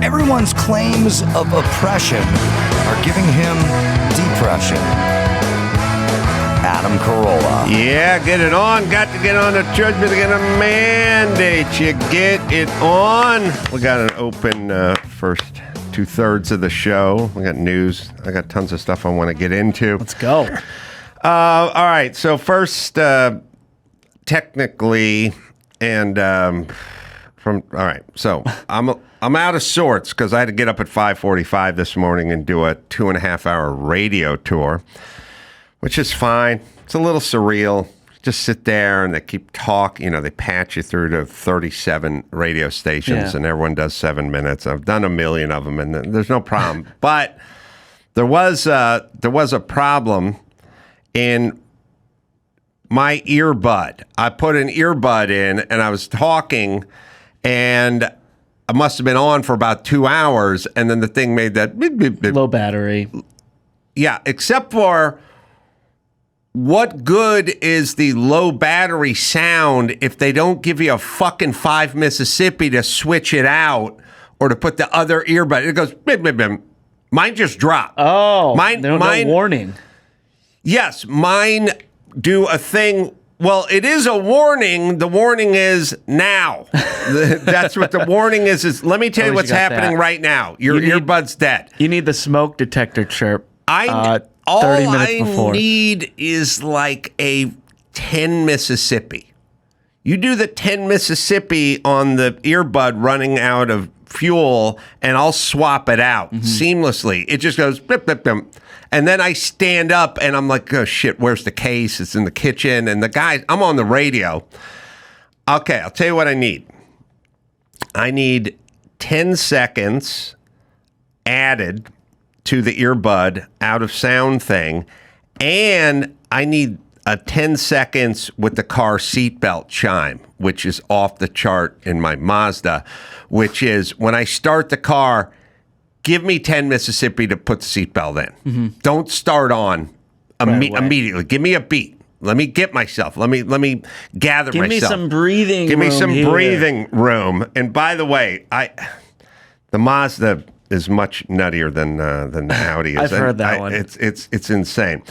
Everyone's claims of oppression are giving him depression. Adam Carolla. Yeah, get it on. Got to get on the judgment. They're going to mandate you get it on. We got an open first 2/3 of the show. We got news. I got tons of stuff I want to get into. Let's go. All right. So first, technically, and all right. So I'm out of sorts because I had to get up at 5:45 this morning and do a 2.5-hour radio tour, which is fine. It's a little surreal. Just sit there and they keep talking. You know, they patch you through to 37 radio stations and everyone does 7 minutes. I've done a million of them and there's no problem. But there was a problem in my earbud. I put an earbud in and I was talking and I must have been on for about 2 hours and then the thing made that beep, beep, beep. Low battery. Yeah, except for what good is the low battery sound if they don't give you a fucking 5 Mississippi to switch it out or to put the other earbud? It goes, bim, bim, bim. Mine just dropped. Oh, mine, no warning. Yes, mine do a thing. Well, it is a warning. The warning is now. That's what the warning is let me tell you what's happening right now. Your earbud's dead. You need the smoke detector chirp. 30 minutes before. All I need is like a 10 Mississippi. You do the 10 Mississippi on the earbud running out of fuel, and I'll swap it out seamlessly. It just goes blip, blip, blip. And then I stand up, and I'm like, oh, shit, where's the case? It's in the kitchen. And the guy, I'm on the radio. Okay, I'll tell you what I need. I need 10 seconds added to the earbud out of sound thing, and I need a 10 seconds with the car seatbelt chime, which is off the chart in my Mazda, which is when I start the car, give me 10 Mississippi to put the seatbelt in. Don't start on immediately. Give me a beat. Let me get myself. Let me gather myself. Give me some breathing room. Give me some breathing room. And by the way, the Mazda is much nuttier than the Audi is. I've heard that one. It's insane.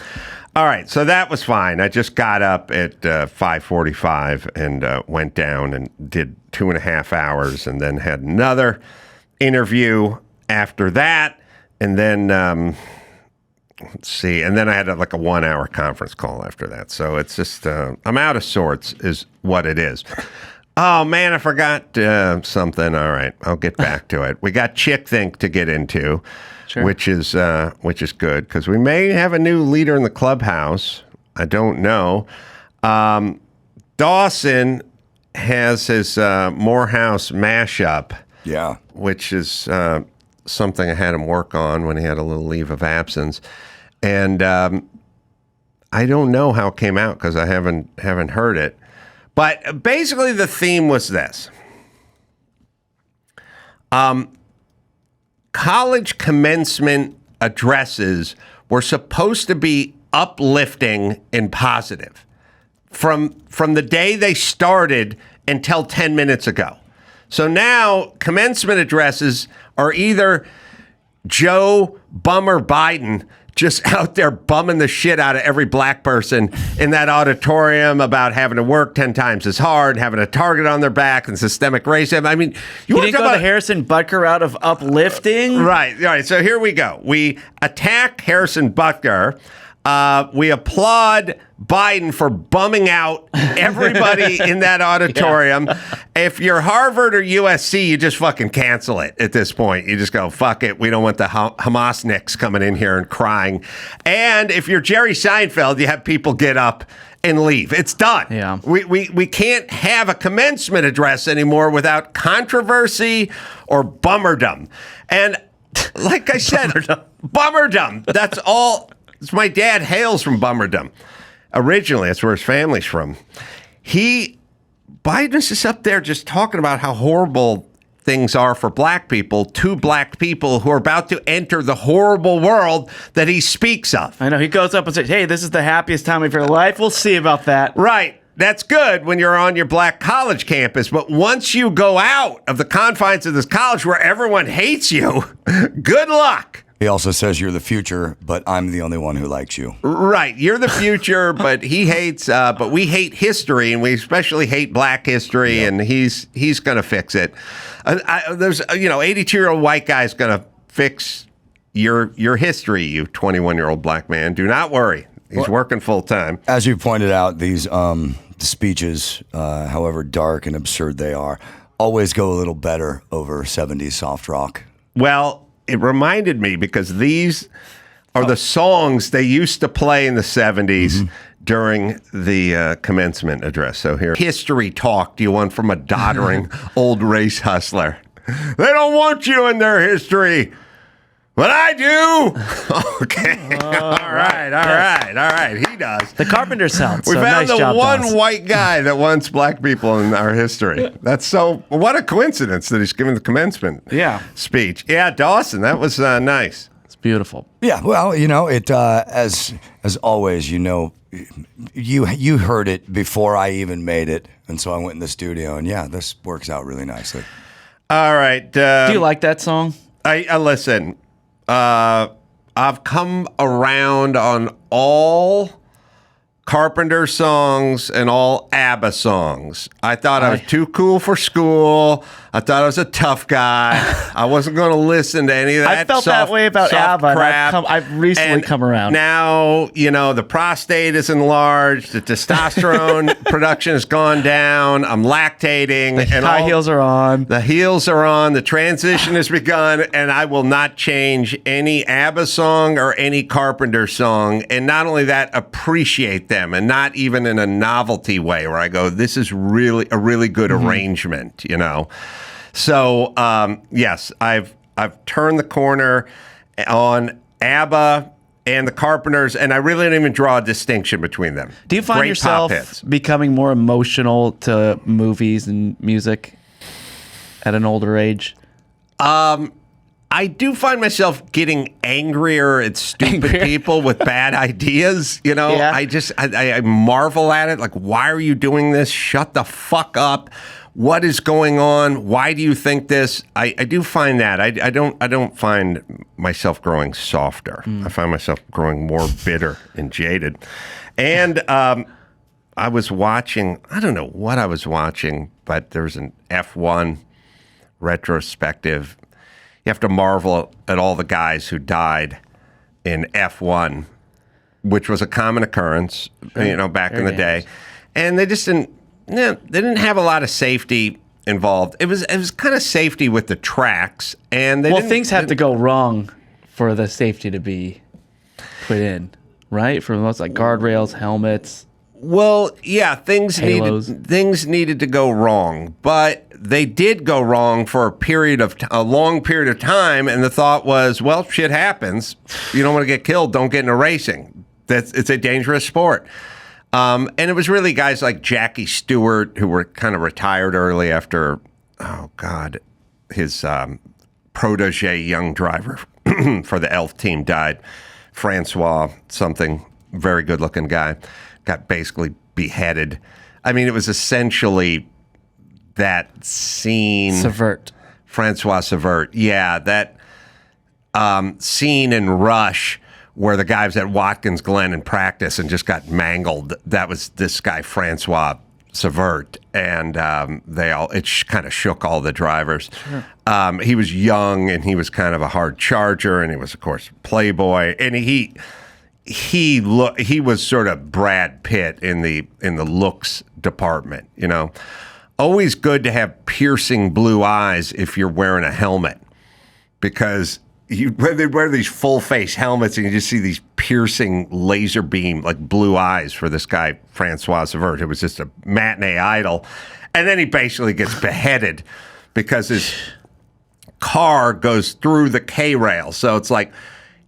All right, so that was fine. I just got up at 5:45 and went down and did 2.5 hours, and then had another interview after that, and then let's see, and then I had like a 1-hour conference call after that. So it's just I'm out of sorts, is what it is. Oh, man, I forgot something. All right, I'll get back to it. We got Chick Think to get into, which is good, because we may have a new leader in the clubhouse. I don't know. Dawson has his Morehouse mashup, which is something I had him work on when he had a little leave of absence. And I don't know how it came out because I haven't heard it. But basically, the theme was this. College commencement addresses were supposed to be uplifting and positive from the day they started until 10 minutes ago. So now commencement addresses are either Joe Bummer Biden just out there bumming the shit out of every black person in that auditorium about having to work 10 times as hard, having a target on their back, and systemic racism. I mean, you want to talk about the Harrison Butker route of uplifting? Right. So here we go. We attack Harrison Butker. We applaud Biden for bumming out everybody in that auditorium. If you're Harvard or USC, you just fucking cancel it at this point. You just go, fuck it. We don't want the Hamasniks coming in here and crying. And if you're Jerry Seinfeld, you have people get up and leave. It's done. Yeah. We can't have a commencement address anymore without controversy or bummerdom. And like I said, bummerdom. That's all. My dad hails from Bummerdom. Originally, that's where his family's from. Biden's just up there just talking about how horrible things are for black people, to black people who are about to enter the horrible world that he speaks of. I know. He goes up and says, hey, this is the happiest time of your life. We'll see about that. Right. that's good when you're on your black college campus. But once you go out of the confines of this college where everyone hates you, good luck. He also says you're the future, but I'm the only one who likes you. Right. You're the future, but he hates, but we hate history, and we especially hate black history, and he's going to fix it. There's, 82-year-old white guy's going to fix your history, you 21-year-old black man. Do not worry. He's working full time. As you pointed out, these speeches, however dark and absurd they are, always go a little better over 70s soft rock. Well, it reminded me because these are the songs they used to play in the 70s during the commencement address. So here, history talk. Do you want from a doddering old race hustler? They don't want you in their history, but I do. Okay. All right. He does. The Carpenter sound. We so found nice the job, one boss. white guy that wants black people in our history. That's what a coincidence that he's giving the commencement speech. Yeah, Dawson, that was nice. It's beautiful. Yeah, well, it as always, you heard it before I even made it, and so I went in the studio, and yeah, this works out really nicely. All right. Do you like that song? I listen. I've come around on all Carpenter songs and all ABBA songs. I thought I was too cool for school. I thought I was a tough guy. I wasn't going to listen to any of that. I felt that way about ABBA. Crap. I've recently come around. Now, the prostate is enlarged. The testosterone production has gone down. I'm lactating. High heels are on. The heels are on. The transition has begun, and I will not change any ABBA song or any Carpenter song. And not only that, appreciate them, and not even in a novelty way where I go, this is really a really good arrangement, So, yes, I've turned the corner on ABBA and the Carpenters, and I really don't even draw a distinction between them. Do you find Great yourself pop hits. becoming more emotional to movies and music at an older age? I do find myself getting angrier at stupid people with bad ideas. Yeah. I marvel at it. Like, why are you doing this? Shut the fuck up. What is going on? Why do you think this? I do find that. I don't find myself growing softer. I find myself growing more bitter and jaded. And I was watching, I don't know what I was watching, but there's an F1 retrospective. You have to marvel at all the guys who died in F1, which was a common occurrence, back in the day. And they just didn't have a lot to involved. It was kind of safety with the tracks, and things have to go wrong for the safety to be put in, right? For most, like guardrails, helmets. Well, yeah, things needed to go wrong, but they did go wrong for a long period of time, and the thought was, well, shit happens. You don't want to get killed. Don't get into racing. It's a dangerous sport. And it was really guys like Jackie Stewart who were kind of retired early after, his protege, young driver for the Elf team died. Francois, something, very good-looking guy, got basically beheaded. I mean, it was essentially that scene. Savert. Francois Savert. Yeah, that scene in Rush where the guy was at Watkins Glen in practice and just got mangled. That was this guy, Francois Savert. And it kind of shook all the drivers. Sure. He was young and he was kind of a hard charger, and he was, of course, playboy. And he was sort of Brad Pitt in the looks department, Always good to have piercing blue eyes if you're wearing a helmet, because they wear these full face helmets and you just see these piercing laser beam, like blue eyes for this guy, Francois Savert, who was just a matinee idol. And then he basically gets beheaded because his car goes through the K-rail. So it's like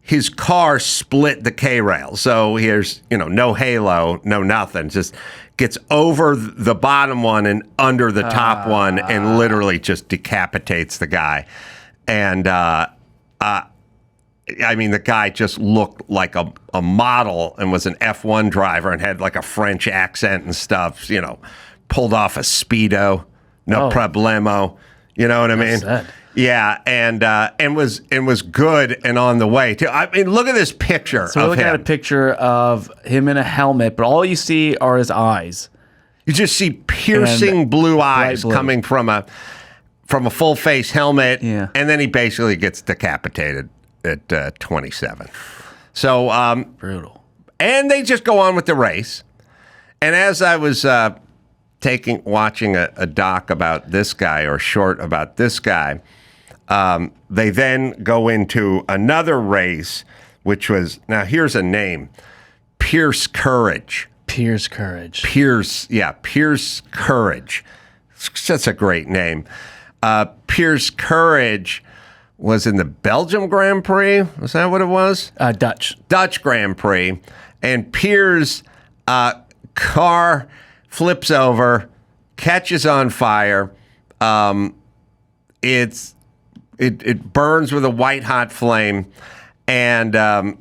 his car split the K-rail. So here's, no halo, no nothing. Just gets over the bottom one and under the top one and literally just decapitates the guy. And I mean, the guy just looked like a model and was an F1 driver and had like a French accent and stuff, pulled off a Speedo, no problemo. You know what I mean? Sad. Yeah, and was good and on the way too. I mean, look at this picture. So we're looking at a picture of him in a helmet, but all you see are his eyes. You just see piercing blue eyes blue. coming from a full face helmet, Yeah. and then he basically gets decapitated at 27. So Brutal. and they just go on with the race. And as I was watching a doc about this guy, or short about this guy, they then go into another race, which was, now here's a name, Pierce Courage. Pierce Courage. Pierce Courage. That's a great name. Pierce Courage was in the Belgium Grand Prix. Was that what it was? Dutch Grand Prix. And Pierce' car flips over, catches on fire. It burns with a white hot flame, and they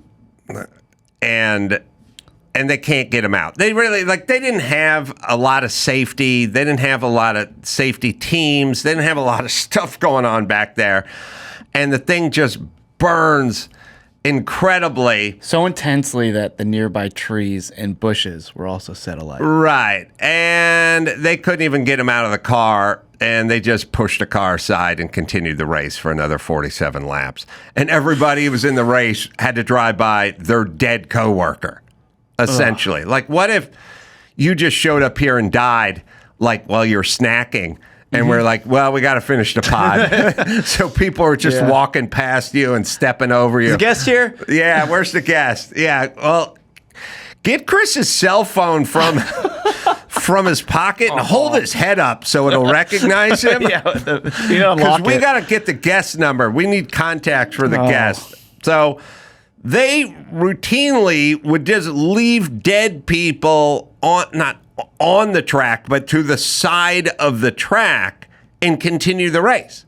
can't get him out. They didn't have a lot of safety. They didn't have a lot of safety teams. They didn't have a lot of stuff going on back there. And the thing just burns incredibly. So intensely that the nearby trees and bushes were also set alight. Right. And they couldn't even get him out of the car, and they just pushed the car aside and continued the race for another 47 laps. And everybody who was in the race had to drive by their dead coworker, essentially. Ugh. Like, what if you just showed up here and died, like, while you're snacking? And we're like, well, we got to finish the pod. So people are just walking past you and stepping over you. The guest here? Yeah, where's the guest? Yeah, well, get Chris's cell phone from his pocket and hold his head up so it'll recognize him. Because we got to get the guest number. We need contact for the guest. So they routinely would just leave dead people not on the track, but to the side of the track and continue the race.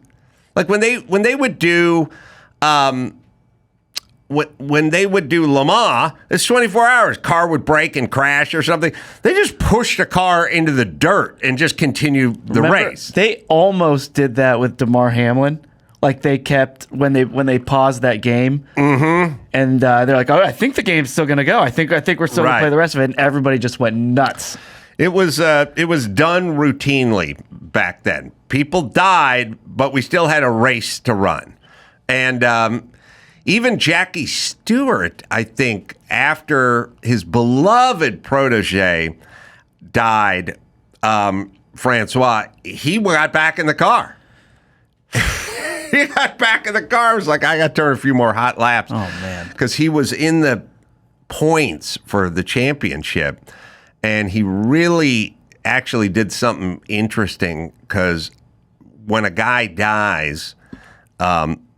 Like when they would do when they would do Le Mans, it's 24 hours. Car would break and crash or something. They just push the car into the dirt and just continue the race. They almost did that with Damar Hamlin. Like they kept when they paused that game, and they're like, "Oh, I think the game's still gonna go. I think we're still gonna play the rest of it." And everybody just went nuts. It was done routinely back then. People died, but we still had a race to run. And even Jackie Stewart, I think, after his beloved protege died, Francois, he got back in the car. He got back in the car. He was like, I got to turn a few more hot laps. Oh, man. Because he was in the points for the championship. And he really actually did something interesting, because when a guy dies,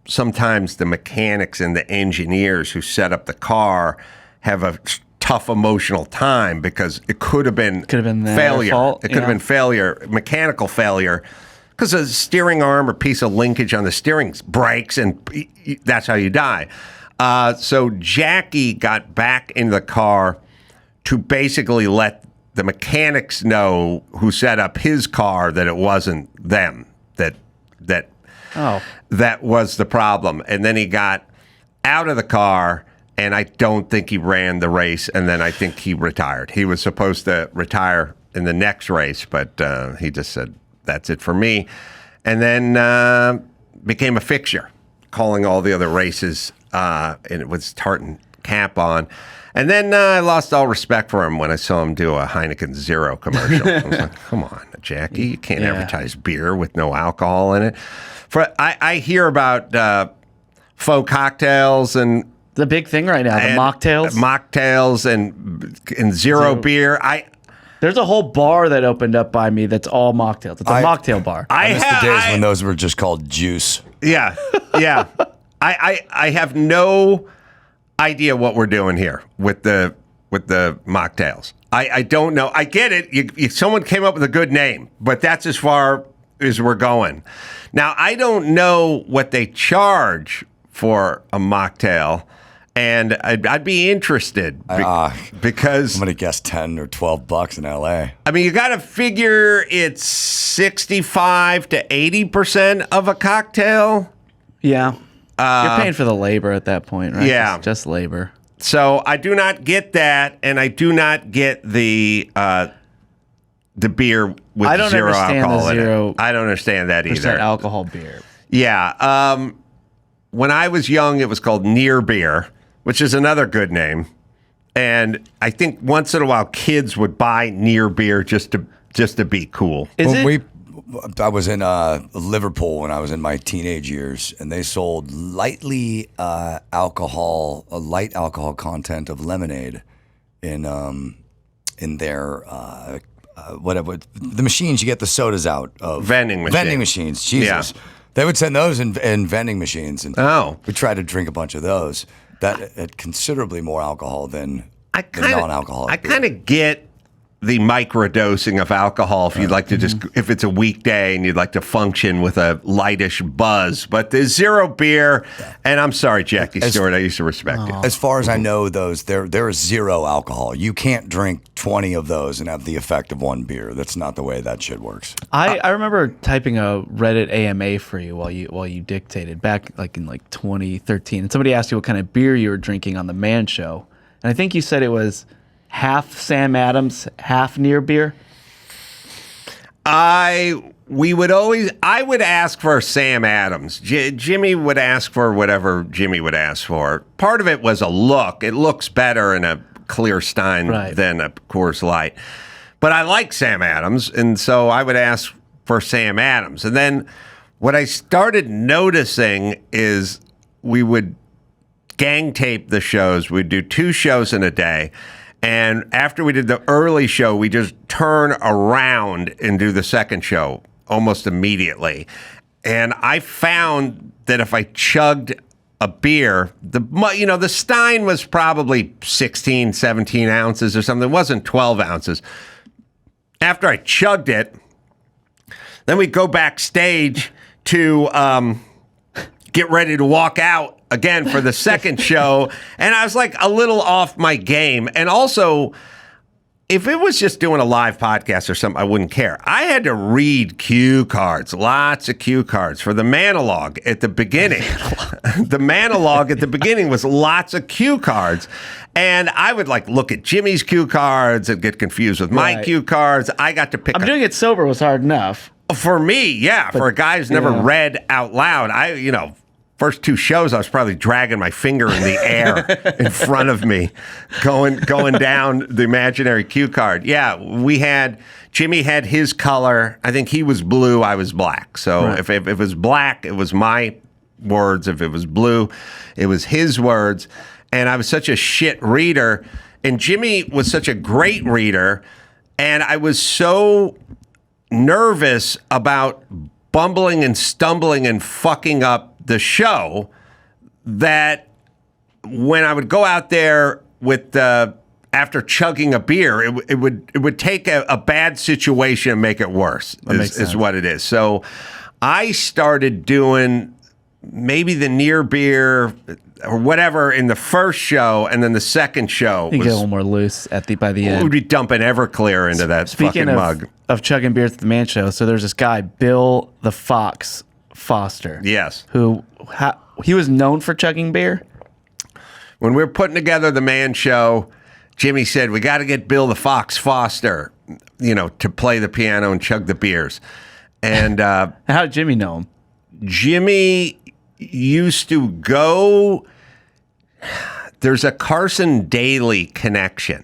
sometimes the mechanics and the engineers who set up the car have a tough emotional time, because it could have been failure. Fault, it could have been failure, mechanical failure, because a steering arm or piece of linkage on the steering breaks, and that's how you die. So Jackie got back in the car to basically let the mechanics know who set up his car that it wasn't them, that was the problem. And then he got out of the car, and I don't think he ran the race, and then I think he retired. He was supposed to retire in the next race, but he just said, that's it for me. And then became a fixture, calling all the other races, and it was tartan cap on. And then I lost all respect for him when I saw him do a Heineken Zero commercial. I was like, come on, Jackie, you can't advertise beer with no alcohol in it. I hear about faux cocktails and the big thing right now, the mocktails and zero beer. There's a whole bar that opened up by me that's all mocktails. It's a mocktail bar. I miss the days when those were just called juice. Yeah. I have no idea what we're doing here with the mocktails. I don't know. I get it. Someone came up with a good name, but that's as far as we're going. Now, I don't know what they charge for a mocktail. And I'd be interested because I'm gonna guess $10 or $12 in LA. I mean, you got to figure it's 65 to 80% of a cocktail. Yeah. You're paying for the labor at that point, right? Yeah. Just labor. So I do not get that, and I do not get the beer with I don't zero understand alcohol the in it. 0% I don't understand that either. Alcohol beer. Yeah. When I was young, it was called near beer, which is another good name. And I think once in a while, kids would buy near beer just to be cool. I was in Liverpool when I was in my teenage years, and they sold light alcohol content of lemonade in their whatever the machines you get the sodas out of. Vending machines. Jesus, yeah. They would send those in vending machines, and we tried to drink a bunch of those. That had considerably more alcohol than non-alcoholic. I kind of get the microdosing of alcohol if you'd like to if it's a weekday and you'd like to function with a lightish buzz. But there's zero beer, and I'm sorry, Jackie Stewart, I used to respect you. As far as I know, there is zero alcohol. You can't drink 20 of those and have the effect of one beer. That's not the way that shit works. I remember typing a Reddit AMA for you while you dictated back in 2013, and somebody asked you what kind of beer you were drinking on the Man Show, and I think you said it was half Sam Adams, half near beer. I would ask for Sam Adams. Jimmy would ask for whatever Jimmy would ask for. Part of it was a look. It looks better in a clear Stein than a Coors Light. But I like Sam Adams, and so I would ask for Sam Adams. And then what I started noticing is we would gang tape the shows. We'd do 2 shows in a day. And after we did the early show, we just turn around and do the second show almost immediately. And I found that if I chugged a beer, the Stein was probably 16, 17 ounces or something. It wasn't 12 ounces. After I chugged it, then we go backstage to get ready to walk out again for the second show, and I was like a little off my game. And also, if it was just doing a live podcast or something, I wouldn't care. I had to read cue cards, lots of cue cards for the monologue at the beginning. The monologue at the beginning was lots of cue cards, and I would look at Jimmy's cue cards and get confused with my cue cards. I got to pick. Doing it sober was hard enough. For me, yeah. For a guy who's never read out loud, first 2 shows, I was probably dragging my finger in the air in front of me, going down the imaginary cue card. Yeah, Jimmy had his color. I think he was blue, I was black. So if it was black, it was my words. If it was blue, it was his words. And I was such a shit reader, and Jimmy was such a great reader, and I was so nervous about bumbling and stumbling and fucking up the show that when I would go out there with after chugging a beer, it would take a bad situation and make it worse. Is what it is. So I started doing maybe the near beer or whatever in the first show, and then the second show you get a little more loose by the end. We'd be dumping Everclear into that fucking mug. Of chugging beers at the Man Show, so there's this guy Bill the Fox Foster. Yes. Who he was known for chugging beer. When we were putting together the Man Show, Jimmy said, we got to get Bill the Fox Foster, to play the piano and chug the beers. And how did Jimmy know him? Jimmy used to go. There's a Carson Daly connection.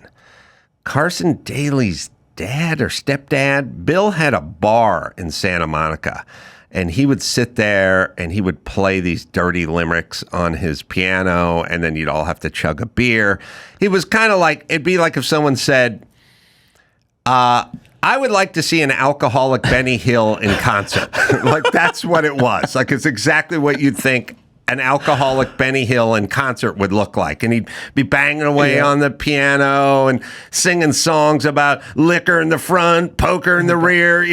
Carson Daly's dad or stepdad, Bill had a bar in Santa Monica. And he would sit there and he would play these dirty limericks on his piano, and then you'd all have to chug a beer. He was kind of it'd be like if someone said, I would like to see an alcoholic Benny Hill in concert. That's what it was. It's exactly what you'd think an alcoholic Benny Hill in concert would look like. And he'd be banging away on the piano and singing songs about liquor in the front, poker in the rear,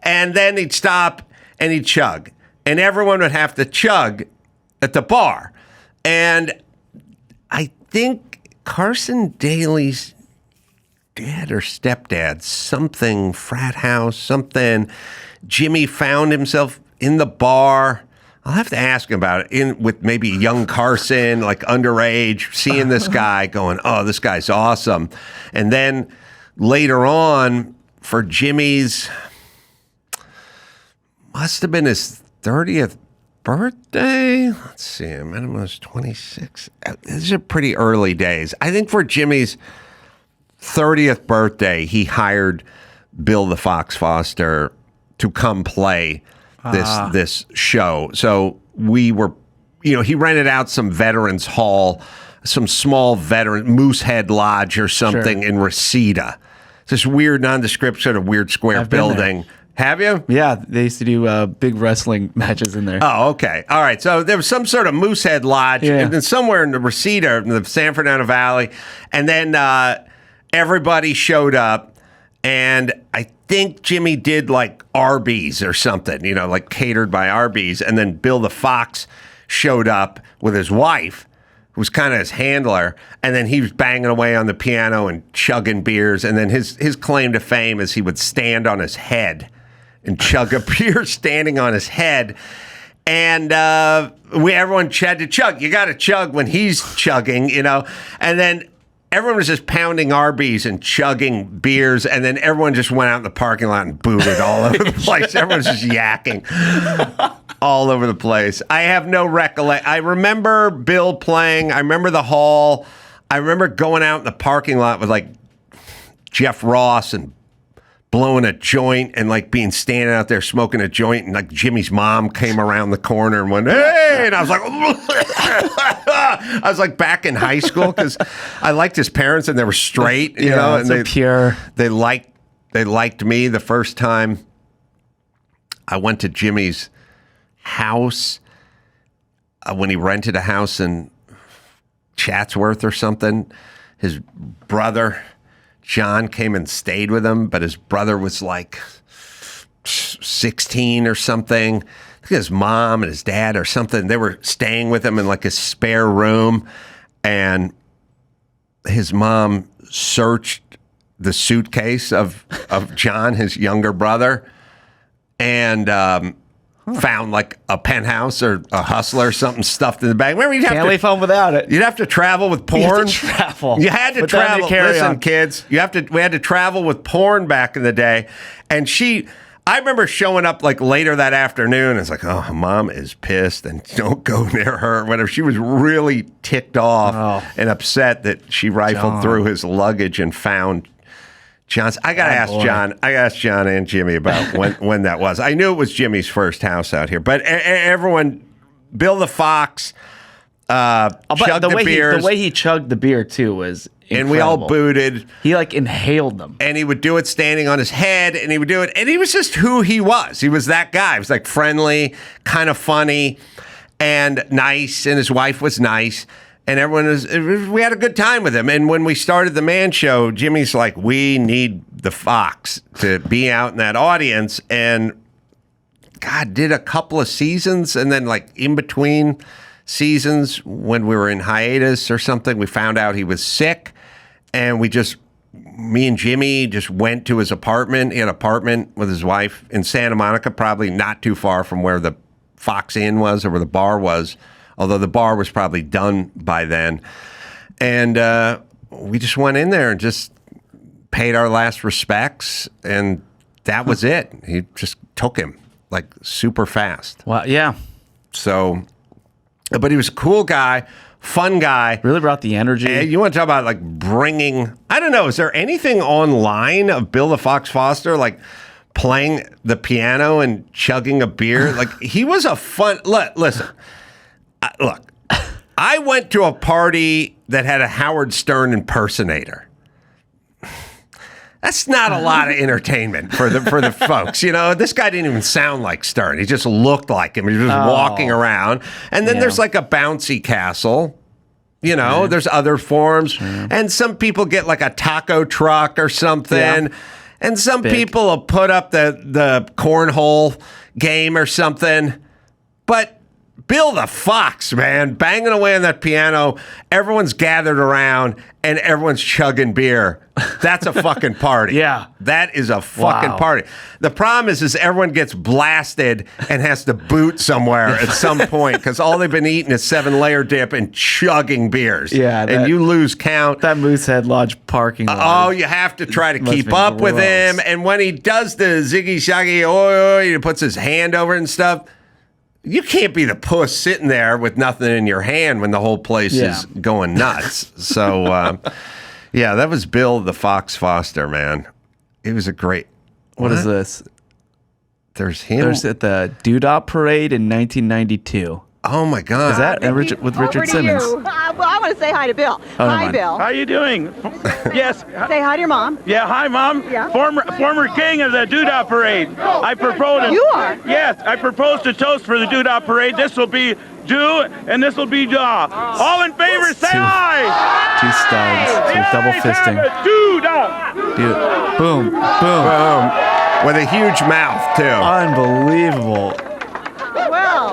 and then he'd stop and he'd chug. And everyone would have to chug at the bar. And I think Carson Daly's dad or stepdad, something, frat house, something. Jimmy found himself in the bar. I'll have to ask him about it, with maybe young Carson, like underage, seeing this guy going, oh, this guy's awesome. And then later on, for Jimmy's, must have been his 30th birthday. Let's see, I met him when I was 26. These are pretty early days. I think for Jimmy's 30th birthday, he hired Bill the Fox Foster to come play this show. So we were, he rented out some veterans hall, some small veteran Moosehead Lodge or something in Reseda. This weird nondescript sort of weird square building. Have you? Yeah, they used to do big wrestling matches in there. Oh, okay. All right. So there was some sort of Moosehead Lodge and then somewhere in the Reseda, in the San Fernando Valley. And then everybody showed up. And I think Jimmy did like Arby's or something, like catered by Arby's. And then Bill the Fox showed up with his wife, who was kind of his handler. And then he was banging away on the piano and chugging beers. And then his claim to fame is he would stand on his head and chug a beer standing on his head. And everyone had to chug. You got to chug when he's chugging, And then everyone was just pounding Arby's and chugging beers. And then everyone just went out in the parking lot and booted all over the place. Everyone's just yakking all over the place. I have no recollection. I remember Bill playing. I remember the hall. I remember going out in the parking lot with like Jeff Ross and blowing a joint and like being standing out there smoking a joint, and like Jimmy's mom came around the corner and went, "Hey!" And I was like, I was like back in high school because I liked his parents and they were straight, you know, and they liked me. The first time I went to Jimmy's house when he rented a house in Chatsworth or something, his brother John came and stayed with him, but his brother was like 16 or something. I think his mom and his dad or something, they were staying with him in like a spare room, and his mom searched the suitcase of John, his younger brother, and found like a penthouse or a Hustler or something stuffed in the bag. Remember, Can't leave home without it. You'd have to travel with porn. You had to travel. You had to travel. Listen, kids, we had to travel with porn back in the day. And I remember showing up like later that afternoon. It's like, oh, mom is pissed and don't go near her. Whatever. She was really ticked off and upset that she rifled through his luggage and found John's. I gotta ask John and Jimmy about when that was. I knew it was Jimmy's first house out here, but everyone, Bill the Fox, chugged the beers. The way he chugged the beer too was incredible. And we all booted. He like inhaled them, and he would do it standing on his head, and he would do it, and he was just who he was. He was that guy. He was like friendly, kind of funny, and nice, and his wife was nice. And we had a good time with him. And when we started the Man Show, Jimmy's like, we need the Fox to be out in that audience. And God, did a couple of seasons. And then like in between seasons, when we were in hiatus or something, we found out he was sick. And me and Jimmy just went to his apartment. He had an apartment with his wife in Santa Monica, probably not too far from where the Fox Inn was or where the bar was. Although the bar was probably done by then. And we just went in there and just paid our last respects. And that was it. He just took him like super fast. Well, yeah. So, but he was a cool guy, fun guy. Really brought the energy. And you want to talk about like bringing, I don't know, is there anything online of Bill the Fox Foster like playing the piano and chugging a beer? Like he was a fun, listen. Look, I went to a party that had a Howard Stern impersonator. That's not a lot of entertainment for the folks. You know, this guy didn't even sound like Stern. He just looked like him. He was just walking around. And then there's like a bouncy castle. You know, there's other forms. And some people get like a taco truck or something. Yeah. And some people will put up the cornhole game or something. But Bill the Fox, man, banging away on that piano. Everyone's gathered around and everyone's chugging beer. That's a fucking party. Yeah. That is a fucking party. The problem is everyone gets blasted and has to boot somewhere at some point because all they've been eating is 7-layer dip and chugging beers. Yeah. And you lose count. That Moosehead Lodge parking lot. Oh, you have to try to Must keep be up with gross. him. And when he does the ziggy shaggy, oh, he puts his hand over it and stuff. You can't be the puss sitting there with nothing in your hand when the whole place is going nuts. So, yeah, that was Bill the Fox Foster, man. It was a great... What is this? There's him. There's at the Doodah Parade in 1992. Oh, my God. Is that with Richard Simmons? Well, I want to say hi to Bill. Hi, Bill. How you doing? Yes. Say hi to your mom. Yeah, hi, Mom. Yeah. Former king of the Doodah Parade. I proposed. You are? Yes, I proposed a toast for the Doodah Parade. This will be do, and this will be da. All in favor, say aye. Two studs, two double fisting. Doodah. Dude, boom, boom. Boom. With a huge mouth, too. Unbelievable. Well,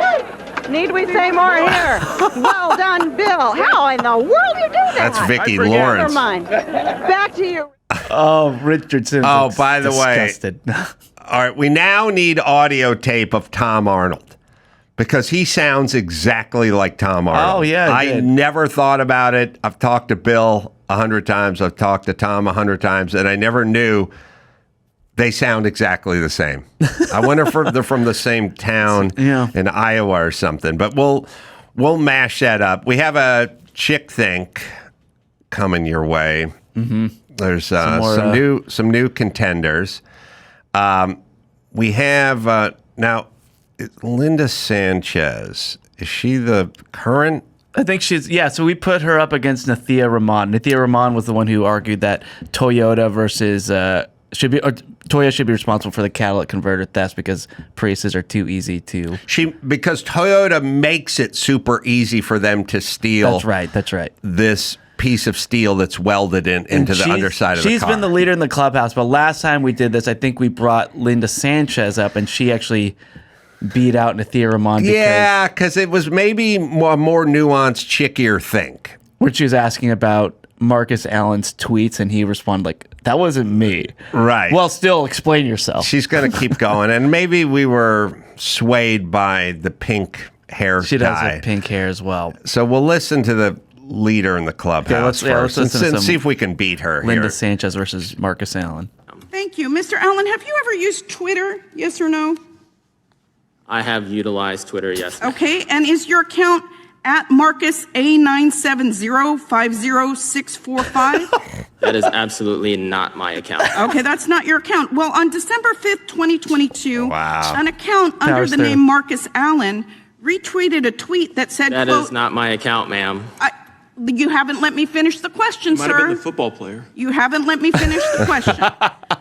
need we say more here? Well done, Bill. How in the world you do that? That's Vicki forget. Never Lawrence. mind. Back to you. Oh, Richard Simmons. Oh, looks by the way. disgusted. All right, we now need audio tape of Tom Arnold because he sounds exactly like Tom Arnold. Oh, yeah, I did. never thought about it. I've talked to Bill 100 times. I've talked to Tom 100 times, and I never knew they sound exactly the same. I wonder if they're from the same town in Iowa or something. But we'll mash that up. We have a chick think coming your way. Mm-hmm. There's some new contenders. We have now Linda Sanchez. Is she the current? I think she's, so we put her up against Nathia Rahman. Nathia Rahman was the one who argued that Toyota versus Toyota should be responsible for the catalytic converter theft because Priuses are too easy to. Because Toyota makes it super easy for them to steal. That's right. This piece of steel that's welded into the underside of the car. She's been the leader in the clubhouse, but last time we did this, I think we brought Linda Sanchez up, and she actually beat out Nathia Rahman. Because it was maybe a more nuanced, chickier think. Where she was asking about Marcus Allen's tweets, and he responded like, that wasn't me. Right. Well, still, explain yourself. She's going to keep going, and maybe we were swayed by the pink hair She does dye. have pink hair as well. So we'll listen to the leader in the clubhouse first let's and see if we can beat her Linda here. Sanchez versus Marcus Allen. Thank you. Mr. Allen, have you ever used Twitter? Yes or no? I have utilized Twitter, yes. Okay, and is your account at Marcus A970-50645? That is absolutely not my account. Okay, that's not your account. Well, on December 5th, 2022, an account under Powers the through. name Marcus Allen retweeted a tweet that said, That quote, is not my account, ma'am. you haven't let me finish the question, Might sir. have been the football player. You haven't let me finish the question.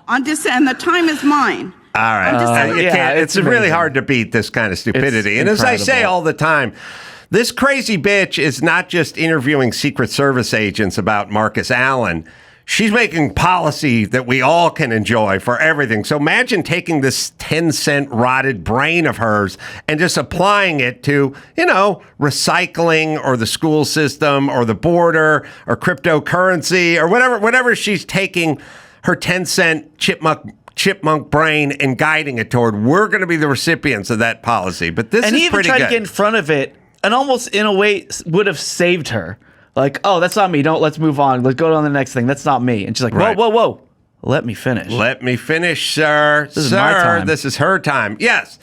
And the time is mine. All right. It's really amazing. hard to beat this kind of stupidity. It's And as I say incredible. all the time, this crazy bitch is not just interviewing Secret Service agents about Marcus Allen. She's making policy that we all can enjoy for everything. So imagine taking this 10-cent rotted brain of hers and just applying it to, recycling or the school system or the border or cryptocurrency or whatever she's taking her 10-cent chipmunk brain and guiding it toward. We're going to be the recipients of that policy. But this And is he even pretty tried good. to get in front of it and almost in a way would have saved her. Like, oh, that's not me. Let's move on. Let's go on to the next thing. That's not me. And she's like, Right. whoa. Let me finish. Let me finish, sir. This is my time. This is her time. Yes.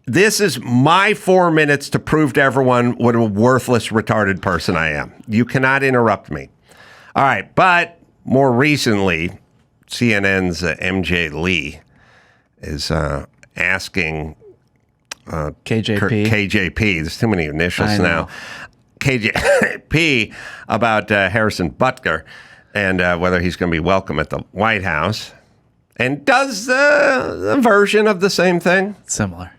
This is my 4 minutes to prove to everyone what a worthless, retarded person I am. You cannot interrupt me. All right. But more recently, CNN's MJ Lee is asking KJP. There's too many initials now. KJP about Harrison Butker and whether he's going to be welcome at the White House, and does a version of the same thing. Similar.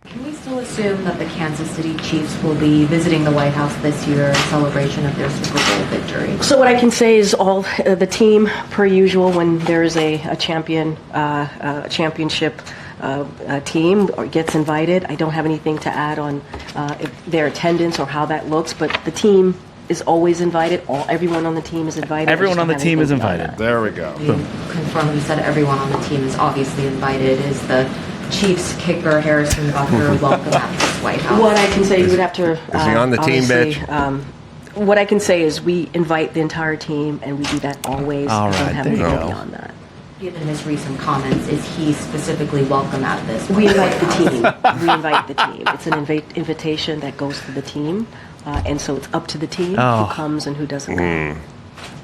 Can we still assume that the Kansas City Chiefs will be visiting the White House this year in celebration of their Super Bowl victory? So what I can say is all the team, per usual, when there is a championship team gets invited. I don't have anything to add on their attendance or how that looks, but the team is always invited. Everyone on the team is invited. Everyone on the team is invited. There we go. You confirm you said everyone on the team is obviously invited. Is the Chiefs kicker Harrison Butker welcome at this White House? What I can say, you would have to. Is he on the team, bitch? What I can say is we invite the entire team, and we do that always. All right, I don't have there you anything go. beyond that. Given his recent comments, is he specifically welcome at this? We invite the team. We invite the team. It's an invitation that goes to the team, and so it's up to the team who comes and who doesn't come.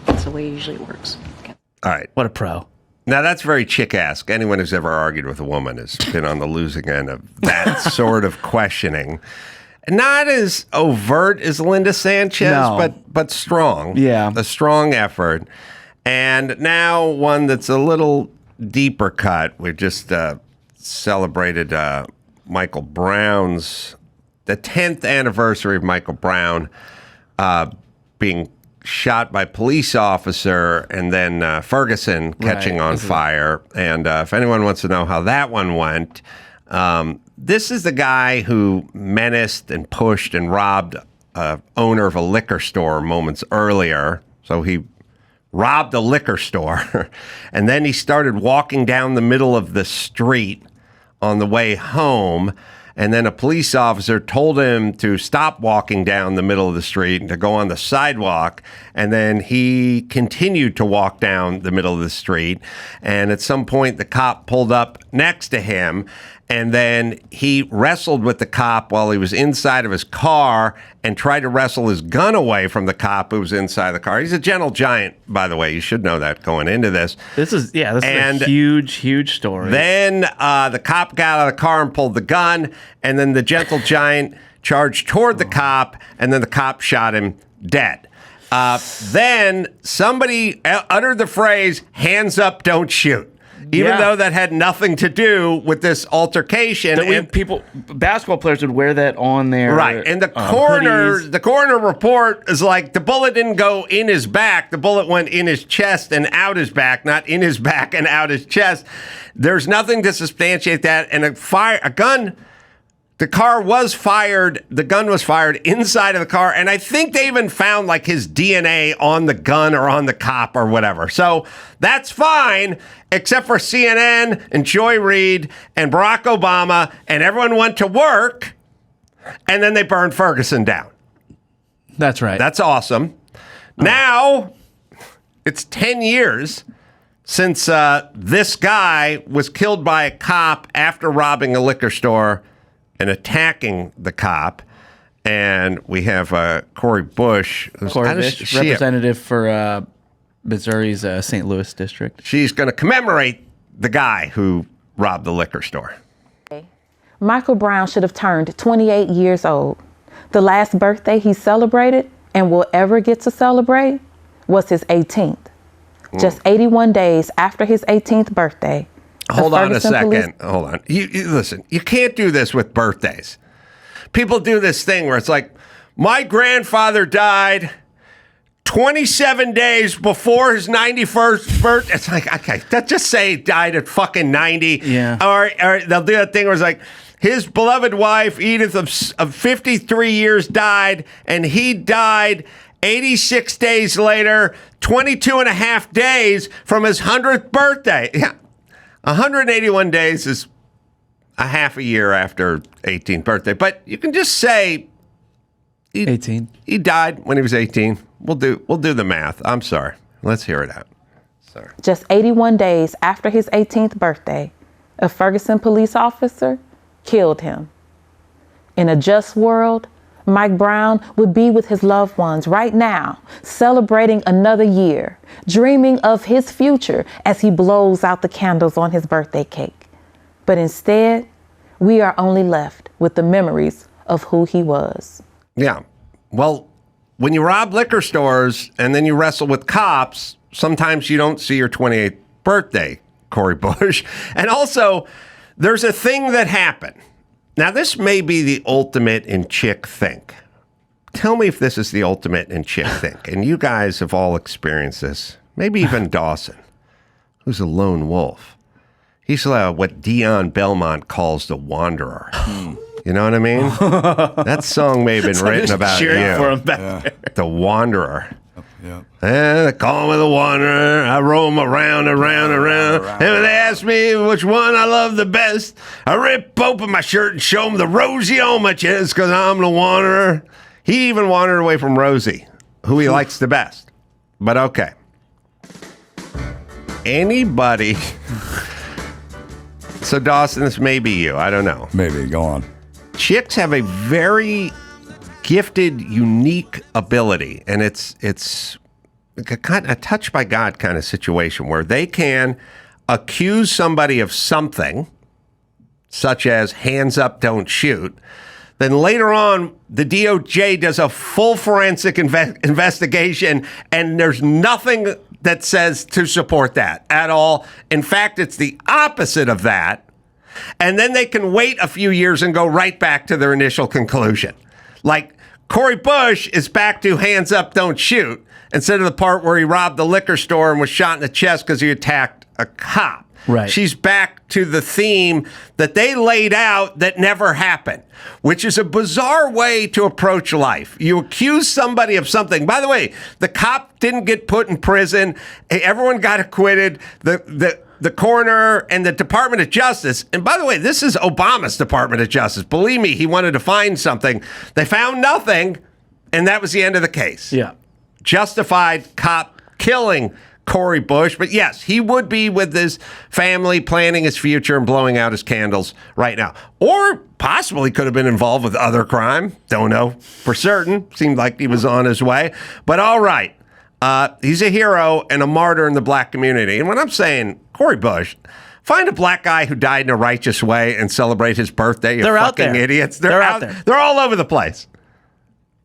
That's the way it usually works. Okay. All right. What a pro. Now, that's very chick-esque. Anyone who's ever argued with a woman has been on the losing end of that sort of questioning. Not as overt as Linda Sanchez, but strong. Yeah. A strong effort. And now one that's a little deeper cut. We've just celebrated Michael Brown's, the 10th anniversary of Michael Brown being shot by police officer, and then Ferguson catching on fire. And if anyone wants to know how that one went, this is the guy who menaced and pushed and robbed owner of a liquor store moments earlier. So he robbed a liquor store, and then he started walking down the middle of the street on the way home. And then a police officer told him to stop walking down the middle of the street and to go on the sidewalk. And then he continued to walk down the middle of the street. And at some point, the cop pulled up next to him. And then he wrestled with the cop while he was inside of his car and tried to wrestle his gun away from the cop who was inside the car. He's a gentle giant, by the way. You should know that going into this. This is a huge story. Then the cop got out of the car and pulled the gun, and then the gentle giant charged toward the cop, and then the cop shot him dead. Then somebody uttered the phrase, "Hands up, don't shoot." Even though that had nothing to do with this altercation. Basketball players would wear that on their right. And the hoodies. coroner report is like the bullet didn't go in his back. The bullet went in his chest and out his back, not in his back and out his chest. There's nothing to substantiate that. And a gun. The car was fired. The gun was fired inside of the car. And I think they even found like his DNA on the gun or on the cop or whatever. So that's fine, except for CNN and Joy Reid and Barack Obama, and everyone went to work, and then they burned Ferguson down. That's right. That's awesome. Now, it's 10 years since this guy was killed by a cop after robbing a liquor store and attacking the cop. And we have Cori Bush. Cori Bush, representative for Missouri's St. Louis district. She's going to commemorate the guy who robbed the liquor store. Michael Brown should have turned 28 years old. The last birthday he celebrated and will ever get to celebrate was his 18th. Just 81 days after his 18th birthday. Hold on a second. Hold on. You listen, you can't do this with birthdays. People do this thing where it's like, my grandfather died 27 days before his 91st birthday. It's like, okay, just say he died at fucking 90. Yeah. Or they'll do that thing where it's like, his beloved wife, Edith, of 53 years died, and he died 86 days later, 22 and a half days from his 100th birthday. Yeah. 181 days is a half a year after 18th birthday. But you can just say 18. He died when he was 18. We'll do the math. I'm sorry. Let's hear it out. Sorry. Just 81 days after his 18th birthday, a Ferguson police officer killed him. In a just world, Mike Brown would be with his loved ones right now, celebrating another year, dreaming of his future as he blows out the candles on his birthday cake. But instead, we are only left with the memories of who he was. Yeah. Well, when you rob liquor stores and then you wrestle with cops, sometimes you don't see your 28th birthday, Cori Bush. And also, there's a thing that happened. Now, this may be the ultimate in chick think. Tell me if this is the ultimate in chick think. And you guys have all experienced this. Maybe even Dawson, who's a lone wolf. He's what Dion Belmont calls the wanderer. You know what I mean? That song may have been written about you. For him back there. The wanderer. Yeah. And they call me the wanderer. I roam around. And when they ask me which one I love the best, I rip open my shirt and show them the Rosie on my chest because I'm the wanderer. He even wandered away from Rosie, who he likes the best. But okay. Anybody... So, Dawson, this may be you. I don't know. Maybe. Go on. Chicks have a very gifted, unique ability, and it's a touch by God kind of situation where they can accuse somebody of something, such as hands up, don't shoot. Then later on, the DOJ does a full forensic investigation, and there's nothing that says to support that at all. In fact, it's the opposite of that. And then they can wait a few years and go right back to their initial conclusion. Like Cori Bush is back to hands up, don't shoot, instead of the part where he robbed the liquor store and was shot in the chest because he attacked a cop. Right. She's back to the theme that they laid out that never happened, which is a bizarre way to approach life. You accuse somebody of something. By the way, the cop didn't get put in prison. Everyone got acquitted. The coroner and the Department of Justice. And by the way, this is Obama's Department of Justice. Believe me, he wanted to find something. They found nothing, and that was the end of the case. Yeah. Justified cop killing Cori Bush, but yes, he would be with his family, planning his future and blowing out his candles right now. Or possibly could have been involved with other crime. Don't know for certain. Seemed like he was on his way. But all right, he's a hero and a martyr in the black community. And when I'm saying Cori Bush, find a black guy who died in a righteous way and celebrate his birthday. They're out fucking there. idiots. They're out there. They're all over the place.